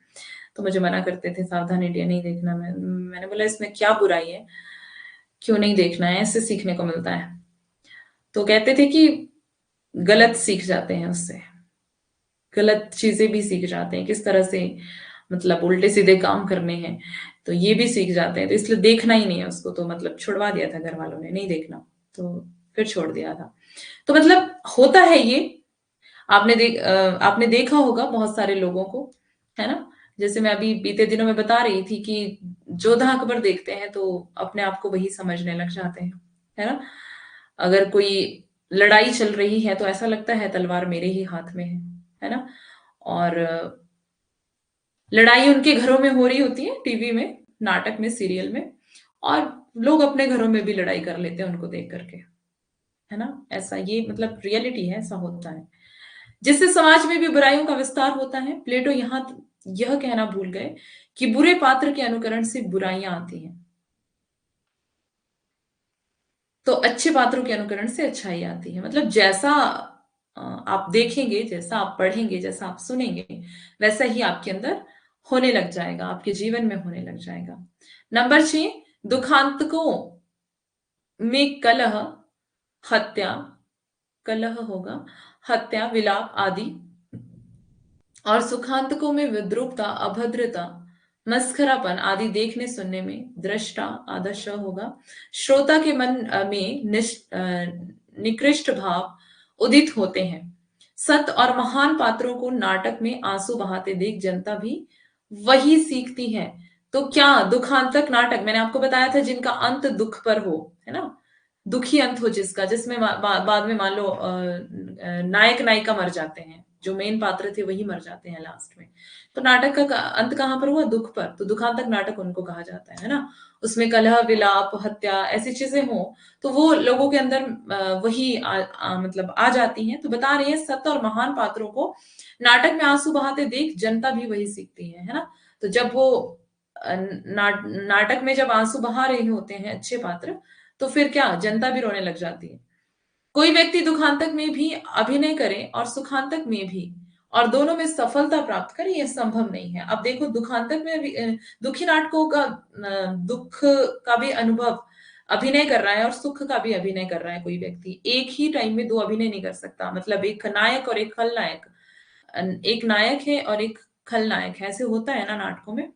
तो मुझे मना करते थे सावधान इंडिया नहीं देखना। मैंने बोला इसमें क्या बुराई है, क्यों नहीं देखना है, ऐसे सीखने को मिलता है। तो कहते थे कि गलत सीख जाते हैं उससे, गलत चीजें भी सीख जाते हैं, किस तरह से मतलब उल्टे सीधे काम करने हैं, तो ये भी सीख जाते हैं। तो इसलिए देखना ही नहीं है उसको, तो मतलब छुड़वा दिया था घर वालों ने, नहीं देखना, तो फिर छोड़ दिया था। तो मतलब होता है ये। आपने देखा होगा बहुत सारे लोगों को, है ना। जैसे मैं अभी बीते दिनों में बता रही थी कि जोधा अकबर देखते हैं तो अपने आप को वही समझने लग जाते हैं, है ना। अगर कोई लड़ाई चल रही है तो ऐसा लगता है तलवार मेरे ही हाथ में है ना। और लड़ाई उनके घरों में हो रही होती है, टीवी में, नाटक में, सीरियल में, और लोग अपने घरों में भी लड़ाई कर लेते हैं उनको देख करके, है ना। ऐसा ये मतलब रियलिटी है, ऐसा होता है, जिससे समाज में भी बुराइयों का विस्तार होता है। प्लेटो यहाँ यह कहना भूल गए कि बुरे पात्र के अनुकरण से बुराइयां आती हैं, तो अच्छे पात्रों के अनुकरण से अच्छाई आती है। मतलब जैसा आप देखेंगे, जैसा आप पढ़ेंगे, जैसा आप सुनेंगे, वैसा ही आपके अंदर होने लग जाएगा, आपके जीवन में होने लग जाएगा। नंबर 6, दुखांतकों में कलह, हत्या, कलह होगा, हत्या, विलाप आदि, और सुखांतकों में विद्रूपता, अभद्रता, मस्खरापन आदि देखने सुनने में दृष्टा, आदर्श होगा, श्रोता के मन में निकृष्ट भाव उदित होते हैं। सत और महान पात्रों को नाटक में आंसू बहाते देख जनता भी वही सीखती है। तो क्या दुखांतक नाटक, मैंने आपको बताया था, जिनका अंत दुख पर हो, है ना, दुखी अंत हो जिसका, जिसमें बाद में मान लो नायक नायिका मर जाते हैं, जो मेन पात्र थे वही मर जाते हैं लास्ट में, तो नाटक का अंत कहाँ पर हुआ, दुख पर, तो दुखांतक नाटक उनको कहा जाता है ना। उसमें कलह, विलाप, हत्या, ऐसी चीजें हो, तो वो लोगों के अंदर वही मतलब आ जाती हैं। तो बता रहे हैं सत्य और महान पात्रों को नाटक में आंसू बहाते देख जनता भी वही सीखती है ना। तो जब वो नाटक में जब आंसू बहा रहे होते हैं अच्छे पात्र, तो फिर क्या, जनता भी रोने लग जाती है। कोई व्यक्ति दुखांतक में भी अभिनय करे और सुखांतक में भी, और दोनों में सफलता प्राप्त करे, यह संभव नहीं है। अब देखो, दुखांतक में भी दुखी नाटकों का दुख का भी अनुभव अभिनय कर रहा है और सुख का भी अभिनय कर रहा है कोई व्यक्ति, एक ही टाइम में दो अभिनय नहीं कर सकता। मतलब एक नायक और एक खलनायक, एक नायक है और एक खलनायक है, ऐसे होता है ना नाटकों में।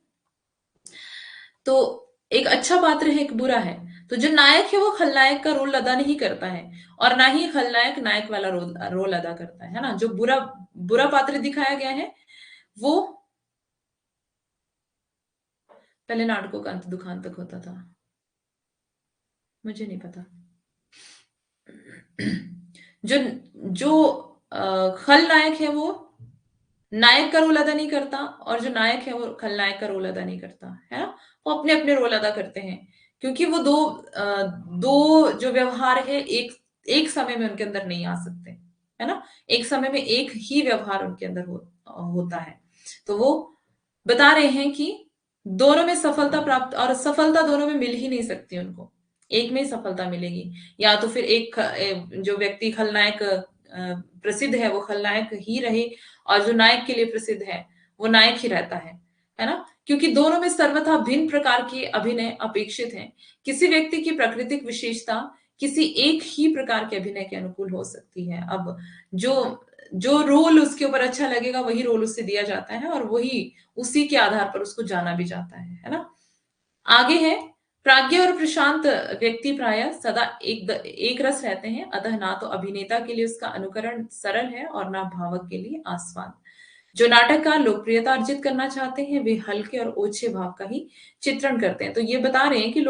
तो एक अच्छा पात्र है, एक बुरा है, तो जो नायक है वो खलनायक का रोल अदा नहीं करता है, और ना ही खलनायक नायक वाला रोल अदा करता है ना। जो बुरा बुरा पात्र दिखाया गया है वो, पहले नाटकों का अंत दुखांतक होता था, मुझे नहीं पता। जो जो खलनायक है वो नायक का रोल अदा नहीं करता, और जो नायक है वो खलनायक का रोल अदा नहीं करता, है ना। वो अपने अपने रोल अदा करते हैं, क्योंकि वो दो जो व्यवहार है एक एक समय में उनके अंदर नहीं आ सकते, है ना। एक समय में एक ही व्यवहार उनके अंदर होता है। तो वो बता रहे हैं कि दोनों में सफलता प्राप्त, और सफलता दोनों में मिल ही नहीं सकती उनको, एक में ही सफलता मिलेगी। या तो फिर जो व्यक्ति खलनायक प्रसिद्ध है वो खलनायक ही रहे, और जो नायक के लिए प्रसिद्ध है वो नायक ही रहता है ना। क्योंकि दोनों में सर्वथा भिन्न प्रकार के अभिनय अपेक्षित हैं। किसी व्यक्ति की प्राकृतिक विशेषता किसी एक ही प्रकार के अभिनय के अनुकूल हो सकती है। अब जो जो रोल उसके ऊपर अच्छा लगेगा वही रोल उससे दिया जाता है और वही उसी के आधार पर उसको जाना भी जाता है ना। आगे है, प्राज्ञ और प्रशांत व्यक्ति प्रायः सदा एक रस रहते हैं, अतः ना तो अभिनेता के लिए उसका अनुकरण सरल है और ना भावक के लिए आस्वाद। जो नाटककार लोकप्रियता अर्जित करना चाहते हैं वे हल्के और ओछे भाव का ही चित्रण करते हैं। तो ये बता रहे हैं कि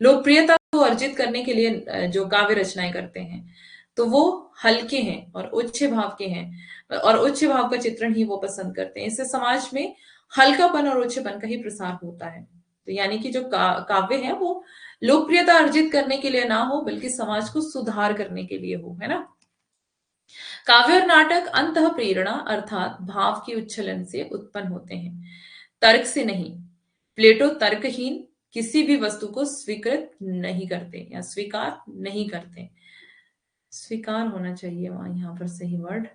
लोकप्रियता को अर्जित करने के लिए जो काव्य रचनाएं करते हैं तो वो हल्के हैं और उच्च भाव के हैं और उच्च भाव का चित्रण ही वो पसंद करते हैं। इससे समाज में हल्कापन और उच्चपन का ही प्रसार होता है। तो यानी कि जो काव्य है वो लोकप्रियता अर्जित करने के लिए ना हो बल्कि समाज को सुधार करने के लिए हो, है ना। काव्य और नाटक अंतः प्रेरणा अर्थात भाव के उच्छलन से उत्पन्न होते हैं, तर्क से नहीं। प्लेटो तर्कहीन किसी भी वस्तु को स्वीकृत नहीं करते या स्वीकार नहीं करते। स्वीकार होना चाहिए वहां, यहाँ पर सही वर्ड।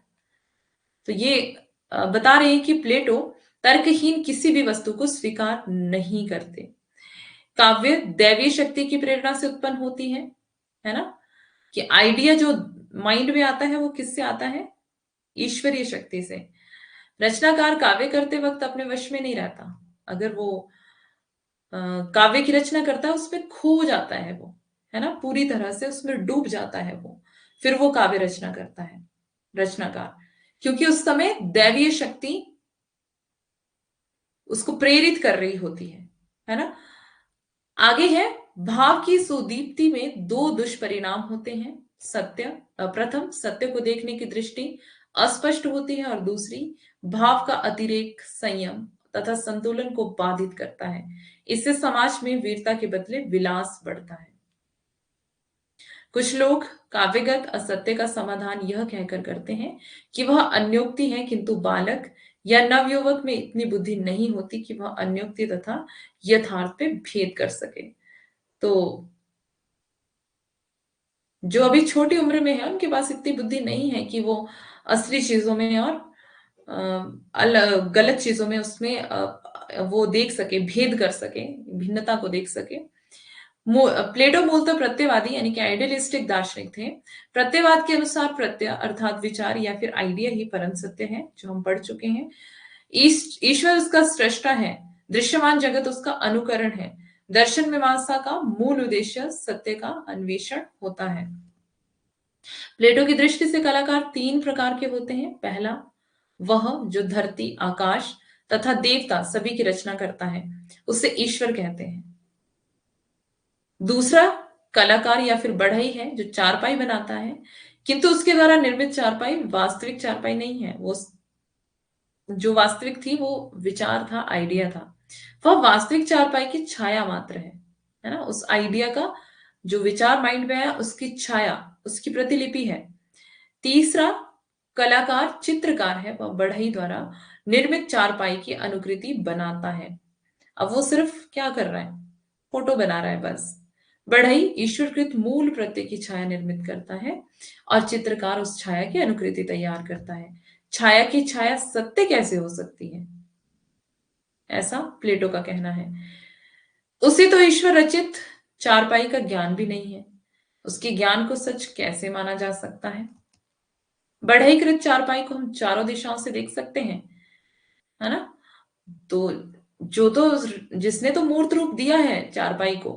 तो ये बता रहे हैं कि प्लेटो तर्कहीन किसी भी वस्तु को स्वीकार नहीं करते। काव्य दैवीय शक्ति की प्रेरणा से उत्पन्न होती है ना। कि आइडिया जो माइंड में आता है वो किससे आता है? ईश्वरीय शक्ति से। रचनाकार काव्य करते वक्त अपने वश में नहीं रहता। अगर वो काव्य की रचना करता है उसमें खो जाता है वो, है ना, पूरी तरह से उसमें डूब जाता है वो, फिर वो काव्य रचना करता है रचनाकार, क्योंकि उस समय दैवीय शक्ति उसको प्रेरित कर रही होती है ना। आगे है, भाव की सुदीप्ति में दो दुष्परिणाम होते हैं। प्रथम, सत्य को देखने की दृष्टि अस्पष्ट होती है और दूसरी, भाव का अतिरेक संयम तथा संतुलन को बाधित करता है। इससे समाज में वीरता के बदले विलास बढ़ता है। कुछ लोग काव्यगत असत्य का समाधान यह कहकर करते हैं कि वह अन्योक्ति है, किंतु बालक या नवयुवक में इतनी बुद्धि नहीं होती कि वह अन्योक्ति तथा यथार्थ पे भेद कर सके। तो जो अभी छोटी उम्र में है उनके पास इतनी बुद्धि नहीं है कि वो असली चीजों में और गलत चीजों में उसमें वो देख सके, भेद कर सके, भिन्नता को देख सके। प्लेटो मूलतः प्रत्ययवादी यानी कि आइडियलिस्टिक दार्शनिक थे। प्रत्ययवाद के अनुसार प्रत्यय अर्थात विचार या फिर आइडिया ही परम सत्य है, जो हम पढ़ चुके हैं। ईश्वर उसका सृष्टा है, दृश्यमान जगत उसका अनुकरण है। दर्शन मीमांसा का मूल उद्देश्य सत्य का अन्वेषण होता है। प्लेटो की दृष्टि से कलाकार तीन प्रकार के होते हैं। पहला, वह जो धरती, आकाश तथा देवता सभी की रचना करता है, उसे ईश्वर कहते हैं। दूसरा, कलाकार या फिर बढ़ई है जो चारपाई बनाता है, किंतु उसके द्वारा निर्मित चारपाई वास्तविक चारपाई नहीं है। वो जो वास्तविक थी वो विचार था, आइडिया था। वह वास्तविक चारपाई की छाया मात्र है ना। उस आइडिया का जो विचार माइंड में है उसकी छाया, उसकी प्रतिलिपि है। तीसरा, कलाकार चित्रकार है, वह बढ़ई द्वारा निर्मित चारपाई की अनुकृति बनाता है। अब वो सिर्फ क्या कर रहा है? फोटो बना रहा है बस। बढ़ई ईश्वरकृत मूल प्रत्यय की छाया निर्मित करता है और चित्रकार उस छाया की अनुकृति तैयार करता है। छाया की छाया सत्य कैसे हो सकती है? ऐसा प्लेटो का कहना है। उसे तो ईश्वर रचित चारपाई का ज्ञान भी नहीं है, उसके ज्ञान को सच कैसे माना जा सकता है? बढ़ईकृत चारपाई को हम चारों दिशाओं से देख सकते हैं, है ना। तो जिसने तो मूर्त रूप दिया है चारपाई को,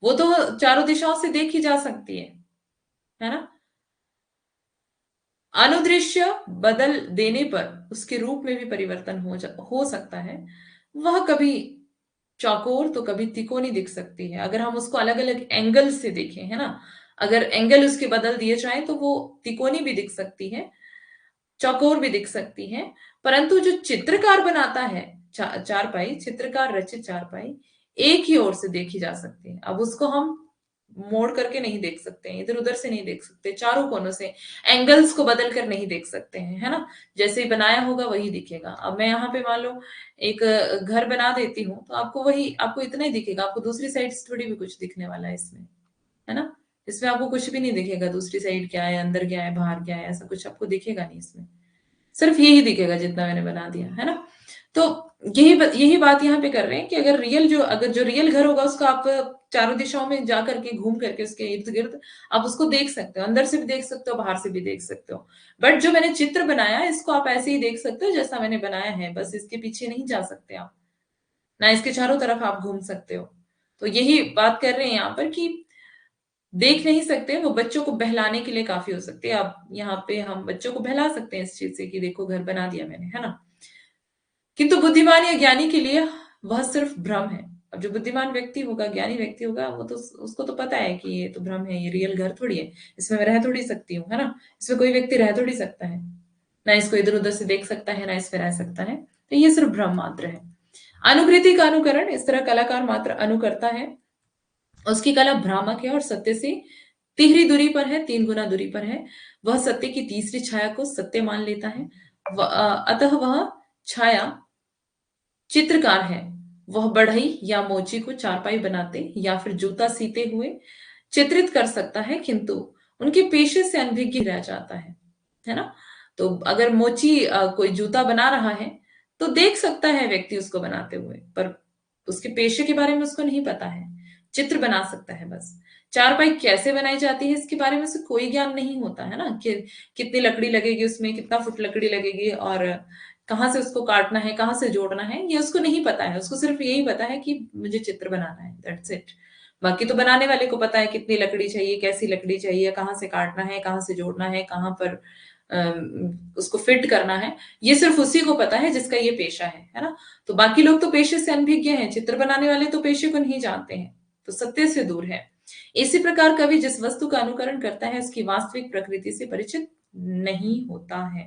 वो तो चारों दिशाओं से देखी जा सकती है ना। अनुदृश्य बदल देने पर उसके रूप में भी परिवर्तन हो सकता है। वह कभी चौकोर तो कभी तिकोनी दिख सकती है, अगर हम उसको अलग अलग एंगल से देखें, है ना। अगर एंगल उसके बदल दिए जाए तो वो तिकोनी भी दिख सकती है, चौकोर भी दिख सकती है। परंतु जो चित्रकार बनाता है चारपाई, चित्रकार रचित चारपाई एक ही ओर से देखी जा सकती है। अब उसको हम मोड़ करके नहीं देख सकते हैं, इधर उधर से नहीं देख सकते, चारों कोनों से एंगल्स को बदल कर नहीं देख सकते हैं, है ना। जैसे ही बनाया होगा वही दिखेगा। अब मैं यहाँ पे मान लो एक घर बना देती हूँ तो आपको इतना ही दिखेगा, आपको दूसरी साइड से थोड़ी भी कुछ दिखने वाला है इसमें, है ना। इसमें आपको कुछ भी नहीं दिखेगा, दूसरी साइड क्या है, अंदर क्या है, बाहर क्या है, ऐसा कुछ आपको दिखेगा नहीं इसमें। सिर्फ यही दिखेगा जितना मैंने बना दिया, है ना। तो यही बात यहाँ पे कर रहे हैं कि अगर जो रियल घर होगा उसको आप चारों दिशाओं में जा करके घूम करके उसके इर्द गिर्द आप उसको देख सकते हो, अंदर से भी देख सकते हो, बाहर से भी देख सकते हो। बट जो मैंने चित्र बनाया इसको आप ऐसे ही देख सकते हो जैसा मैंने बनाया है, बस इसके पीछे नहीं जा सकते आप, ना इसके चारों तरफ आप घूम सकते हो। तो यही बात कर रहे हैं यहाँ पर कि देख नहीं सकते, वो बच्चों को बहलाने के लिए काफी हो सकती है। अब यहाँ पे हम बच्चों को बहला सकते हैं इस चीज से कि देखो घर बना दिया मैंने, है ना। किंतु बुद्धिमान या ज्ञानी के लिए वह सिर्फ भ्रम है। अब जो बुद्धिमान व्यक्ति होगा, ज्ञानी व्यक्ति होगा, वो तो उसको तो पता है कि ये तो भ्रम है, ये रियल घर थोड़ी है, इसमें मैं रह थोड़ी सकती हूँ, है ना। इसमें कोई व्यक्ति रह थोड़ी सकता है, ना इसको इधर उधर से देख सकता है, ना इसमें रह सकता है, तो ये सिर्फ भ्रम मात्र है। अनुकृति का अनुकरण, इस तरह कलाकार मात्र अनुकरता है, उसकी कला भ्रामक है और सत्य से तिहरी दूरी पर है, 3 गुना दूरी पर है। वह सत्य की तीसरी छाया को सत्य मान लेता है, अतः वह छाया चित्रकार है। वह बढ़ई या मोची को चारपाई बनाते या फिर जूता सीते हुए चित्रित कर सकता है, किंतु उनके पेशे से अनभिज्ञ रह जाता है ना। तो अगर मोची कोई जूता बना रहा है तो देख सकता है व्यक्ति उसको बनाते हुए, पर उसके पेशे के बारे में उसको नहीं पता है, चित्र बना सकता है बस। चारपाई कैसे बनाई जाती है इसके बारे में उसे कोई ज्ञान नहीं होता है ना, कि कितनी लकड़ी लगेगी उसमें, कितना फुट लकड़ी लगेगी और कहाँ से उसको काटना है, कहाँ से जोड़ना है, ये उसको नहीं पता है। उसको सिर्फ यही पता है कि मुझे चित्र बनाना है, दैट्स इट। बाकी तो बनाने वाले को पता है कितनी लकड़ी चाहिए, कैसी लकड़ी चाहिए, कहाँ से काटना है, कहाँ से जोड़ना है, कहाँ पर उसको फिट करना है, ये सिर्फ उसी को पता है जिसका ये पेशा है ना। तो बाकी लोग तो पेशे से अनभिज्ञ हैं, चित्र बनाने वाले तो पेशे को नहीं जानते हैं, तो सत्य से दूर है। इसी प्रकार कवि जिस वस्तु का अनुकरण करता है उसकी वास्तविक प्रकृति से परिचित नहीं होता है।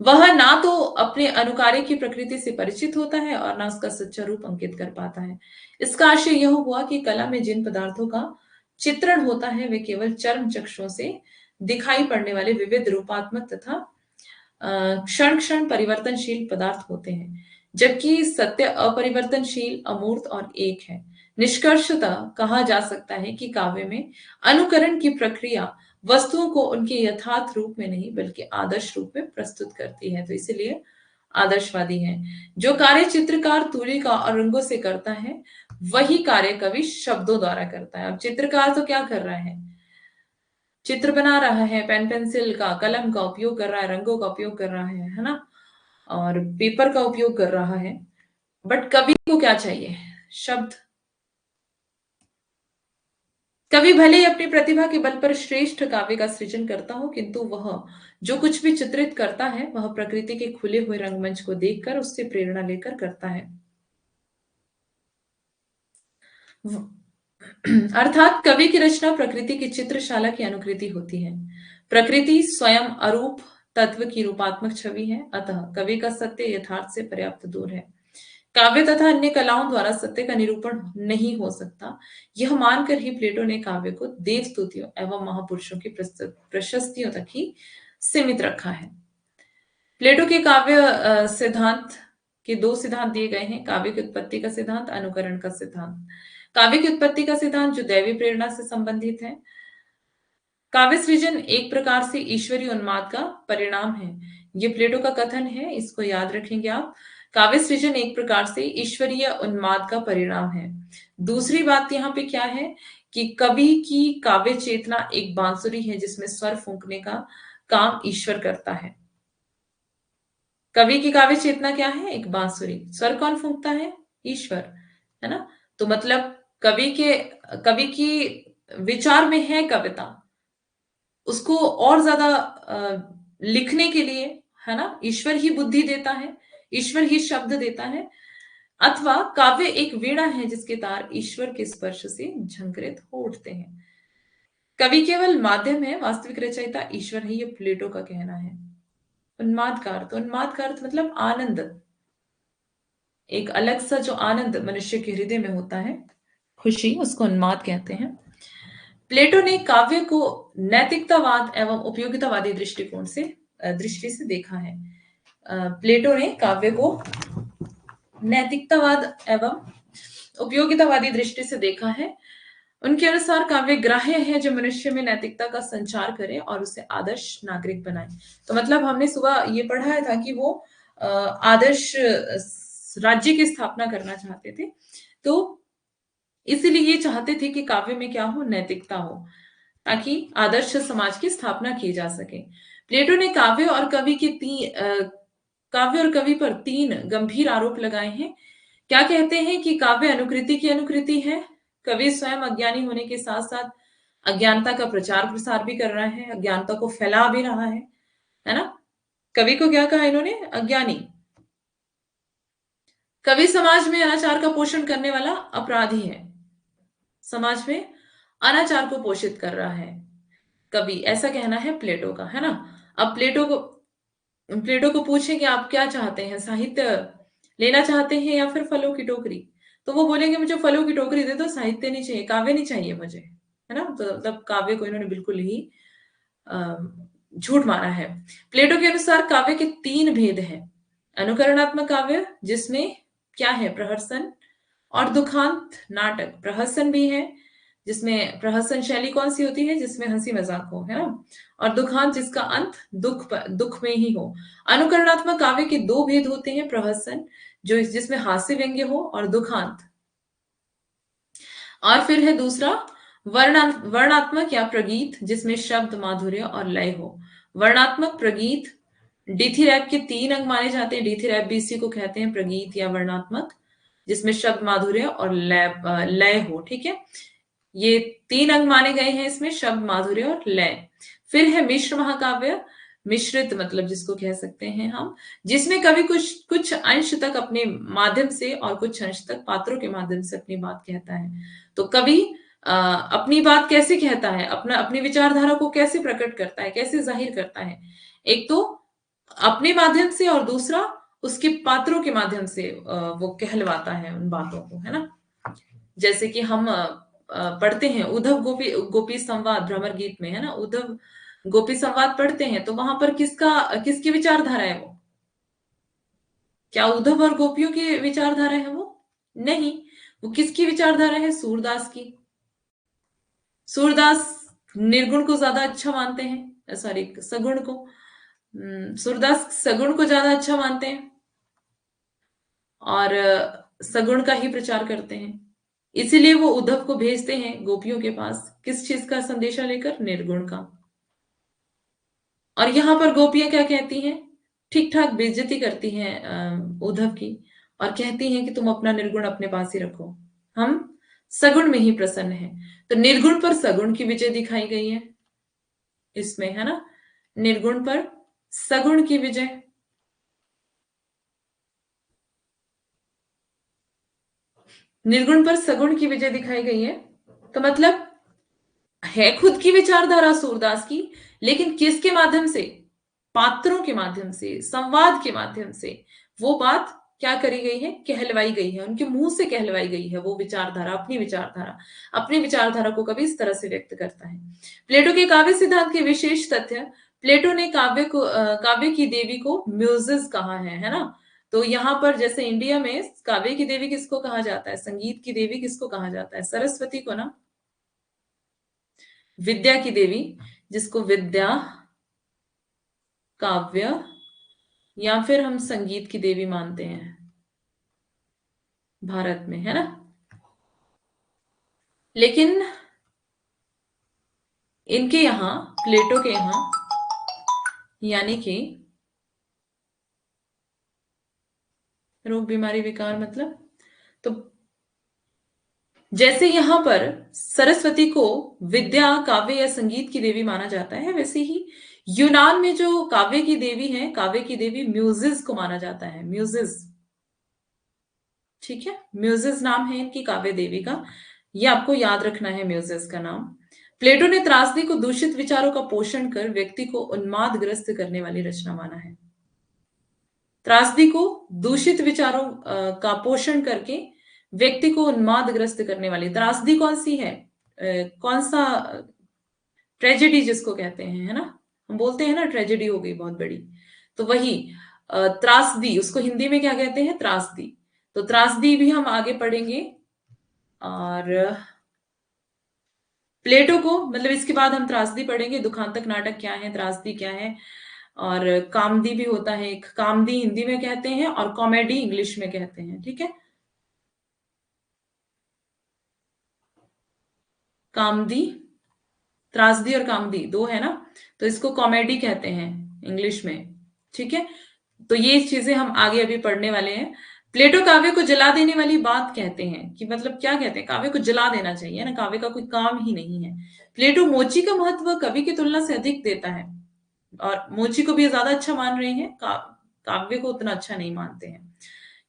वह ना तो अपने अनुकार्य की प्रकृति से परिचित होता है और ना उसका सच्चा रूप अंकित कर पाता है। इसका आशय यह हुआ कि कला में जिन पदार्थों का चित्रण होता है वे केवल चर्म चक्षुओं से दिखाई पड़ने वाले विविध रूपात्मक तथा क्षण क्षण परिवर्तनशील पदार्थ होते हैं, जबकि सत्य अपरिवर्तनशील, अमूर्त और एक है। निष्कर्षतः कहा जा सकता है कि काव्य में अनुकरण की प्रक्रिया वस्तुओं को उनके यथार्थ रूप में नहीं बल्कि आदर्श रूप में प्रस्तुत करती है, तो इसीलिए आदर्शवादी है। जो कार्य चित्रकार तूलिका और रंगों से करता है वही कार्य कवि शब्दों द्वारा करता है। अब चित्रकार तो क्या कर रहा है, चित्र बना रहा है, पेन पेंसिल का, कलम का उपयोग कर रहा है, रंगों का उपयोग कर रहा है ना, और पेपर का उपयोग कर रहा है। बट कवि को क्या चाहिए, शब्द। कवि भले ही अपनी प्रतिभा के बल पर श्रेष्ठ काव्य का सृजन करता हो, किंतु वह जो कुछ भी चित्रित करता है वह प्रकृति के खुले हुए रंगमंच को देखकर उससे प्रेरणा लेकर करता है। अर्थात कवि की रचना प्रकृति की चित्रशाला की अनुकृति होती है। प्रकृति स्वयं अरूप तत्व की रूपात्मक छवि है, अतः कवि का सत्य यथार्थ से पर्याप्त दूर है। काव्य तथा अन्य कलाओं द्वारा सत्य का निरूपण नहीं हो सकता, यह मानकर ही प्लेटो ने काव्य को देवस्तुतियों एवं महापुरुषों की प्रशस्तियों तक ही सीमित रखा है। प्लेटो के काव्य सिद्धांत के 2 सिद्धांत दिए गए हैं, काव्य की उत्पत्ति का सिद्धांत, अनुकरण का सिद्धांत। काव्य की उत्पत्ति का सिद्धांत जो दैवी प्रेरणा से संबंधित है। काव्य सृजन एक प्रकार से ईश्वरीय उन्माद का परिणाम है, ये प्लेटो का कथन है, इसको याद रखेंगे आप। काव्य सृजन एक प्रकार से ईश्वरीय उन्माद का परिणाम है। दूसरी बात यहाँ पे क्या है कि कवि की काव्य चेतना एक बांसुरी है जिसमें स्वर फूंकने का काम ईश्वर करता है। कवि की काव्य चेतना क्या है, एक बांसुरी, स्वर कौन फूंकता है, ईश्वर, है ना। तो मतलब कवि की विचार में है कविता, उसको और ज्यादा लिखने के लिए, है ना, ईश्वर ही बुद्धि देता है, ईश्वर ही शब्द देता है। अथवा काव्य एक वीणा है जिसके तार ईश्वर के स्पर्श से झंकृत हो उठते हैं। कवि केवल माध्यम है, वास्तविक रचयिता ईश्वर है, ये प्लेटो का कहना है। उन्माद का अर्थ मतलब आनंद, एक अलग सा जो आनंद मनुष्य के हृदय में होता है, खुशी, उसको उन्माद कहते हैं। प्लेटो ने काव्य को नैतिकतावाद एवं उपयोगितावादी दृष्टि से देखा है। प्लेटो ने काव्य को नैतिकतावाद एवं उपयोगितावादी दृष्टि से देखा है। उनके अनुसार काव्य ग्राह्य है जो मनुष्य में नैतिकता का संचार करे और उसे आदर्श नागरिक बनाए। तो मतलब हमने सुबह ये पढ़ा था कि वो आदर्श राज्य की स्थापना करना चाहते थे। तो इसीलिए ये चाहते थे कि काव्य में क्या हो, नैतिकता हो, ताकि आदर्श समाज की स्थापना की जा सके। प्लेटो ने काव्य और कवि पर 3 गंभीर आरोप लगाए हैं। क्या कहते हैं कि काव्य अनुकृति की अनुकृति है, कवि स्वयं अज्ञानी होने के साथ-साथ अज्ञानता का प्रचार-प्रसार भी कर रहा है, अज्ञानता को फैला भी रहा है ना? कवि को क्या कहा इन्होंने? अज्ञानी। कवि समाज में अनाचार का पोषण करने वाला अपराधी है। समाज में अनाचार को पोषित कर रहा है कवि, ऐसा कहना है प्लेटो का, है ना? अब प्लेटो को पूछे कि आप क्या चाहते हैं, साहित्य लेना चाहते हैं या फिर फलों की टोकरी? तो वो बोलेंगे मुझे फलों की टोकरी दे दो, साहित्य नहीं चाहिए, काव्य नहीं चाहिए मुझे, है ना? तो मतलब काव्य को इन्होंने बिल्कुल ही अ, झूठ माना है। प्लेटो के अनुसार काव्य के 3 भेद हैं। अनुकरणात्मक काव्य जिसमें क्या है, प्रहसन और दुखांत नाटक। प्रहसन भी है जिसमें प्रहसन शैली कौन सी होती है, जिसमें हंसी मजाक हो, है ना? और दुखांत जिसका अंत दुख में ही हो। अनुकरणात्मक काव्य के 2 भेद होते हैं, प्रहसन जिसमें हास्य व्यंग्य हो, और दुखांत। और फिर है दूसरा वर्णात्मक या प्रगीत जिसमें शब्द माधुर्य और लय हो। वर्णात्मक प्रगीत डीथी रैप के 3 अंग माने जाते हैं। डीथी रैप भी इसी को कहते हैं, प्रगीत या वर्णात्मक, जिसमें शब्द माधुर्य और लय हो। ठीक है, ये 3 अंग माने गए हैं इसमें, शब्द माधुर्य और लय। फिर है मिश्र महाकाव्य, मिश्रित मतलब जिसको कह सकते हैं हम, जिसमें कवि कुछ कुछ अंश तक अपने माध्यम से और कुछ अंश तक पात्रों के माध्यम से अपनी बात कहता है। तो कवि अपनी बात कैसे कहता है, अपनी विचारधारा को कैसे प्रकट करता है, कैसे जाहिर करता है? एक तो अपने माध्यम से, और दूसरा उसके पात्रों के माध्यम से वो कहलवाता है उन बातों को, है ना? जैसे कि हम पढ़ते हैं उद्धव गोपी गोपी संवाद भ्रमर गीत में, है ना? उद्धव गोपी संवाद पढ़ते हैं तो वहां पर किसकी विचारधारा है वो? क्या उद्धव और गोपियों की विचारधारा है वो? नहीं। वो किसकी विचारधारा है? सूरदास की। सूरदास निर्गुण को ज्यादा अच्छा मानते हैं, सॉरी सगुण को। सूरदास सगुण को ज्यादा अच्छा मानते हैं और सगुण का ही प्रचार करते हैं। इसीलिए वो उद्धव को भेजते हैं गोपियों के पास, किस चीज का संदेशा लेकर? निर्गुण का। और यहाँ पर गोपियां क्या कहती हैं? ठीक ठाक बेइज्जती करती हैं उद्धव की, और कहती हैं कि तुम अपना निर्गुण अपने पास ही रखो, हम सगुण में ही प्रसन्न हैं। तो निर्गुण पर सगुण की विजय दिखाई गई है इसमें, है ना? निर्गुण पर सगुण की विजय। निर्गुण पर सगुण की विजय दिखाई गई है। तो मतलब है खुद की विचारधारा सूरदास की, लेकिन किसके माध्यम से? पात्रों के माध्यम से, संवाद के माध्यम से वो बात क्या करी गई है? कहलवाई गई है, उनके मुंह से कहलवाई गई है वो विचारधारा, अपनी विचारधारा को कभी इस तरह से व्यक्त करता है। प्लेटो के काव्य सिद्धांत के विशेष तथ्य। प्लेटो ने काव्य की देवी को म्यूजेस कहा है ना? तो यहाँ पर जैसे इंडिया में काव्य की देवी किसको कहा जाता है, संगीत की देवी किसको कहा जाता है? सरस्वती को ना। विद्या की देवी, जिसको विद्या, काव्य या फिर हम संगीत की देवी मानते हैं भारत में, है ना? लेकिन इनके यहाँ, प्लेटो के यहाँ, यानी कि रोग बीमारी विकार मतलब, तो जैसे यहां पर सरस्वती को विद्या, काव्य या संगीत की देवी माना जाता है, वैसे ही यूनान में जो काव्य की देवी है, काव्य की देवी म्यूजिस को माना जाता है। म्यूजिस, ठीक है? म्यूजिस नाम है इनकी काव्य देवी का, ये आपको याद रखना है म्यूजिस का नाम। प्लेटो ने त्रासदी को दूषित विचारों का पोषण कर व्यक्ति को उन्मादग्रस्त करने वाली रचना माना है। त्रासदी को दूषित विचारों का पोषण करके व्यक्ति को उन्मादग्रस्त करने वाली, त्रासदी कौन सी है? कौन सा? ट्रेजेडी जिसको कहते हैं, है ना? हम बोलते हैं ना ट्रेजेडी हो गई बहुत बड़ी, तो वही त्रासदी, उसको हिंदी में क्या कहते हैं? त्रासदी। तो त्रासदी भी हम आगे पढ़ेंगे। और प्लेटो को, मतलब इसके बाद हम त्रासदी पढ़ेंगे, दुखांतक नाटक क्या है, त्रासदी क्या है, और कामदी भी होता है एक, कामदी हिंदी में कहते हैं और कॉमेडी इंग्लिश में कहते हैं, ठीक है? कामदी, त्रासदी और कामदी दो है ना, तो इसको कॉमेडी कहते हैं इंग्लिश में, ठीक है। तो ये चीजें हम आगे अभी पढ़ने वाले हैं। प्लेटो काव्य को जला देने वाली बात कहते हैं कि मतलब क्या कहते हैं, काव्य को जला देना चाहिए ना, काव्य का कोई काम ही नहीं है। प्लेटो मोची का महत्व कवि की तुलना से अधिक देता है, और मोची को भी ज्यादा अच्छा मान रहे हैं, काव्य को उतना अच्छा नहीं मानते हैं।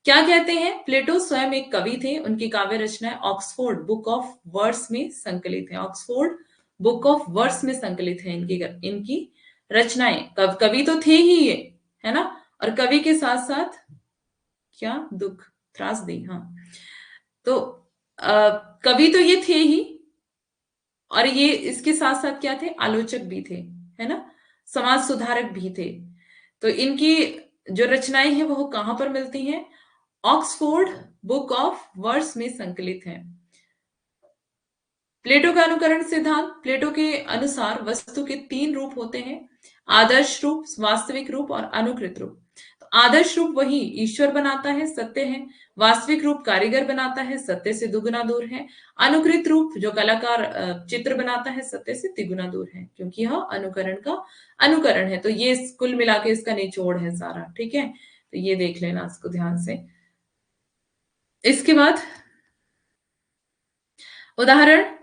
क्या कहते हैं, प्लेटो स्वयं एक कवि थे, उनकी काव्य रचनाएं ऑक्सफोर्ड बुक ऑफ वर्ड्स में संकलित है, ऑक्सफोर्ड बुक ऑफ वर्ड्स में संकलित है इनकी इनकी रचनाएं। कवि तो थे ही ये, है ना, और कवि के साथ साथ क्या दुख, त्रासदी, हाँ। तो कवि तो ये थे ही, और ये इसके साथ साथ क्या थे, आलोचक भी थे, है ना, समाज सुधारक भी थे। तो इनकी जो रचनाएं हैं वो कहां पर मिलती हैं, ऑक्सफोर्ड बुक ऑफ वर्ड्स में संकलित है। प्लेटो का अनुकरण सिद्धांत, प्लेटो के अनुसार वस्तु के तीन रूप होते हैं, आदर्श रूप, वास्तविक रूप और अनुकृत रूप। तो आदर्श रूप वही ईश्वर बनाता है, सत्य है। वास्तविक रूप कारीगर बनाता है, सत्य से दुगुना दूर है। अनुकृत रूप जो कलाकार चित्र बनाता है, सत्य से तिगुना दूर है, क्योंकि यह अनुकरण का अनुकरण है। तो ये कुल मिला के इसका निचोड़ है सारा, ठीक है। तो ये देख लेना इसको ध्यान से। इसके बाद उदाहरण,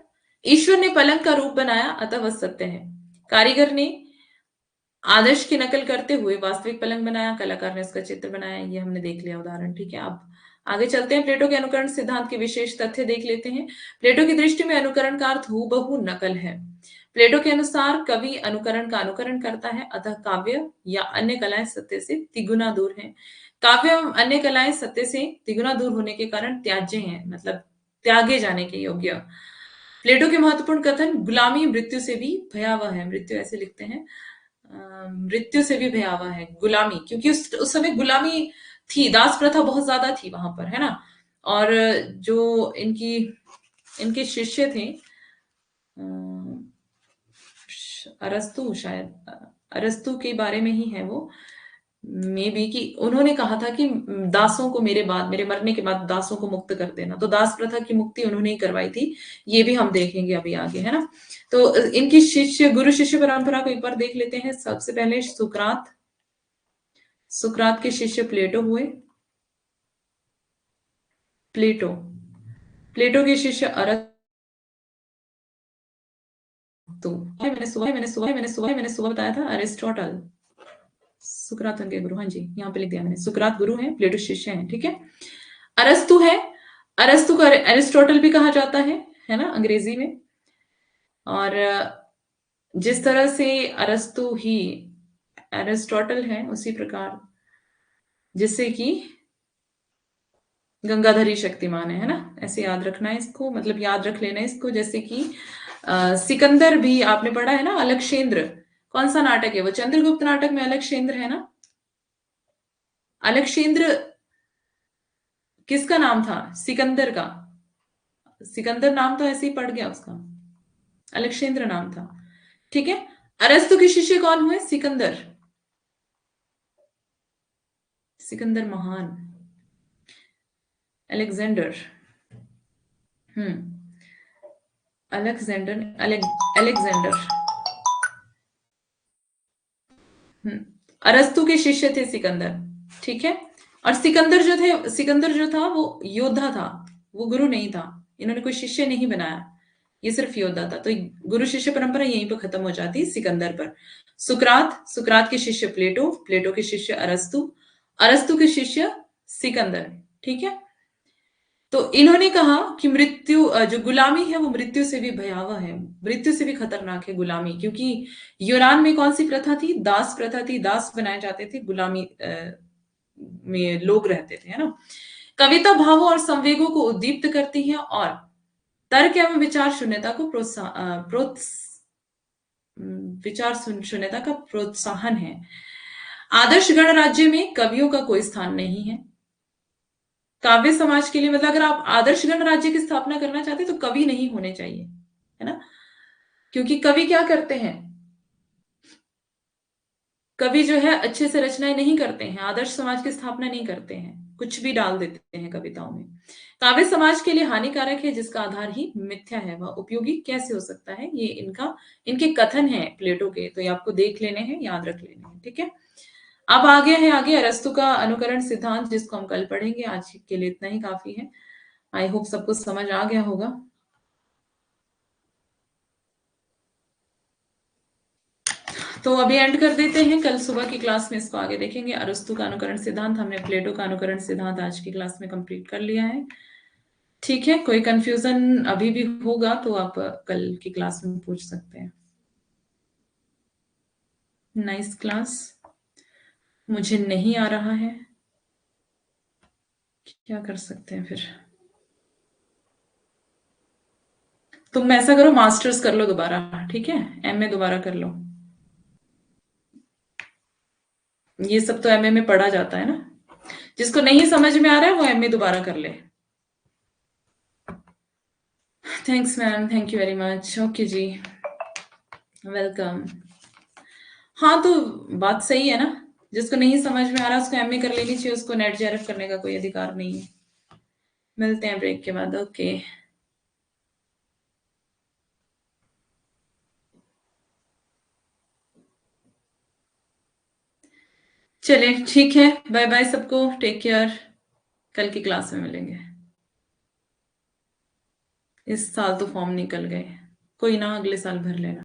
ईश्वर ने पलंग का रूप बनाया अतः वह सत्य है। कारीगर ने आदर्श की नकल करते हुए वास्तविक पलंग बनाया, कलाकार ने उसका चित्र बनाया। ये हमने देख लिया उदाहरण, ठीक है। अब आगे चलते हैं, प्लेटो के अनुकरण सिद्धांत के विशेष तथ्य देख लेते हैं। प्लेटो की दृष्टि में अनुकरण का अर्थ हूबहू नकल है। प्लेटो के अनुसार कवि अनुकरण का अनुकरण करता है, अतः काव्य या अन्य कलाएं सत्य से तिगुना दूर हैं। काव्य एवं अन्य कलाएं सत्य से तिगुना दूर होने के कारण त्याज्य हैं, मतलब त्यागे जाने के योग्य। प्लेटो के महत्वपूर्ण कथन, गुलामी मृत्यु से भी भयावह है। मृत्यु ऐसे लिखते हैं, मृत्यु से भी भयावह है गुलामी, क्योंकि उस समय गुलामी थी, दास प्रथा बहुत ज्यादा थी वहां पर, है ना। और जो इनके शिष्य थे, अरस्तु, शायद अरस्तु के बारे में ही है वो, मे बी, कि उन्होंने कहा था कि दासों को मेरे बाद, मेरे मरने के बाद दासों को मुक्त कर देना। तो दास प्रथा की मुक्ति उन्होंने ही करवाई थी, ये भी हम देखेंगे अभी आगे, है ना। तो इनकी शिष्य गुरु शिष्य परंपरा को एक बार देख लेते हैं। सबसे पहले सुकरात, सुकरात के शिष्य प्लेटो हुए। प्लेटो, प्लेटो के शिष्य अरस्तु। मैंने सुबह बताया था अरिस्टोटल, सुकरात उनके गुरु, हाँ जी, यहाँ पे लिख दिया मैंने, सुकरात गुरु हैं, प्लेटो शिष्य हैं, ठीक है। अरस्तु है, अरस्तु को एरिस्टोटल भी कहा जाता है ना, अंग्रेजी में। और जिस तरह से अरस्तु ही एरिस्टोटल है, उसी प्रकार जिससे कि गंगाधरी शक्तिमान है ना, ऐसे याद रखना है इसको, मतलब याद रख लेना है इसको। जैसे कि सिकंदर भी आपने पढ़ा है ना, अलक्षेंद्र, कौन सा नाटक है वो, चंद्रगुप्त नाटक में अलक्षेंद्र है ना। अलक्षेंद्र किसका नाम था, सिकंदर का। सिकंदर नाम तो ऐसे ही पड़ गया उसका, अलक्षेंद्र नाम था, ठीक है। अरस्तु के शिष्य कौन हुए, सिकंदर, सिकंदर महान, अलेक्जेंडर, अलेक्जेंडर, अलेक्जेंडर, अरस्तु के शिष्य थे सिकंदर, ठीक है। और सिकंदर जो थे, सिकंदर जो था वो योद्धा था, वो गुरु नहीं था, इन्होंने कोई शिष्य नहीं बनाया, ये सिर्फ योद्धा था। तो गुरु शिष्य परंपरा यहीं पर खत्म हो जाती है सिकंदर पर। सुकरात, सुकरात के शिष्य प्लेटो, प्लेटो के शिष्य अरस्तु, अरस्तु के शिष्य सिकंदर, ठीक है। तो इन्होंने कहा कि मृत्यु, जो गुलामी है वो मृत्यु से भी भयावह है, मृत्यु से भी खतरनाक है गुलामी, क्योंकि यूनान में कौन सी प्रथा थी, दास प्रथा थी, दास बनाए जाते थे, गुलामी में लोग रहते थे, है ना। कविता भावों और संवेगों को उद्दीप्त करती है और तर्क एवं विचार शून्यता को विचार शून्यता का प्रोत्साहन है। आदर्श गणराज्य में कवियों का कोई स्थान नहीं है। काव्य समाज के लिए, मतलब अगर आप आदर्श गणराज्य की स्थापना करना चाहते तो कवि नहीं होने चाहिए, है ना। क्योंकि कवि क्या करते हैं, कवि जो है अच्छे से रचनाएं नहीं करते हैं, आदर्श समाज की स्थापना नहीं करते हैं, कुछ भी डाल देते हैं कविताओं में। काव्य समाज के लिए हानिकारक है जिसका आधार ही मिथ्या है, वह उपयोगी कैसे हो सकता है? ये इनके कथन हैं प्लेटो के, तो ये आपको देख लेने हैं, याद रख लेने हैं, ठीक है? अब आगे अरस्तु का अनुकरण सिद्धांत, जिसको हम कल पढ़ेंगे। आज के लिए इतना ही काफी है। आई होप सबको समझ आ गया होगा। तो अभी एंड कर देते हैं, कल सुबह की क्लास में इसको आगे देखेंगे। अरस्तु का अनुकरण सिद्धांत, हमने प्लेटो का अनुकरण सिद्धांत आज की क्लास में कंप्लीट कर लिया है। ठीक है, कोई कंफ्यूजन अभी भी होगा तो आप कल की क्लास में पूछ सकते हैं। Nice class. मुझे नहीं आ रहा है, क्या कर सकते हैं फिर? तुम ऐसा करो, मास्टर्स कर लो दोबारा, ठीक है? एमए दोबारा कर लो। ये सब तो एमए में पढ़ा जाता है ना। जिसको नहीं समझ में आ रहा है वो एमए दोबारा कर ले। Thanks ma'am, thank you very much. Okay जी, वेलकम। हाँ, तो बात सही है ना। जिसको नहीं समझ में आ रहा उसको एमए कर लेनी चाहिए, उसको नेट जेआरएफ करने का कोई अधिकार नहीं है। मिलते हैं ब्रेक के बाद। ओके, चलिए ठीक है, बाय बाय सबको, टेक केयर। कल की क्लास में मिलेंगे। इस साल तो फॉर्म निकल गए, कोई ना, अगले साल भर लेना।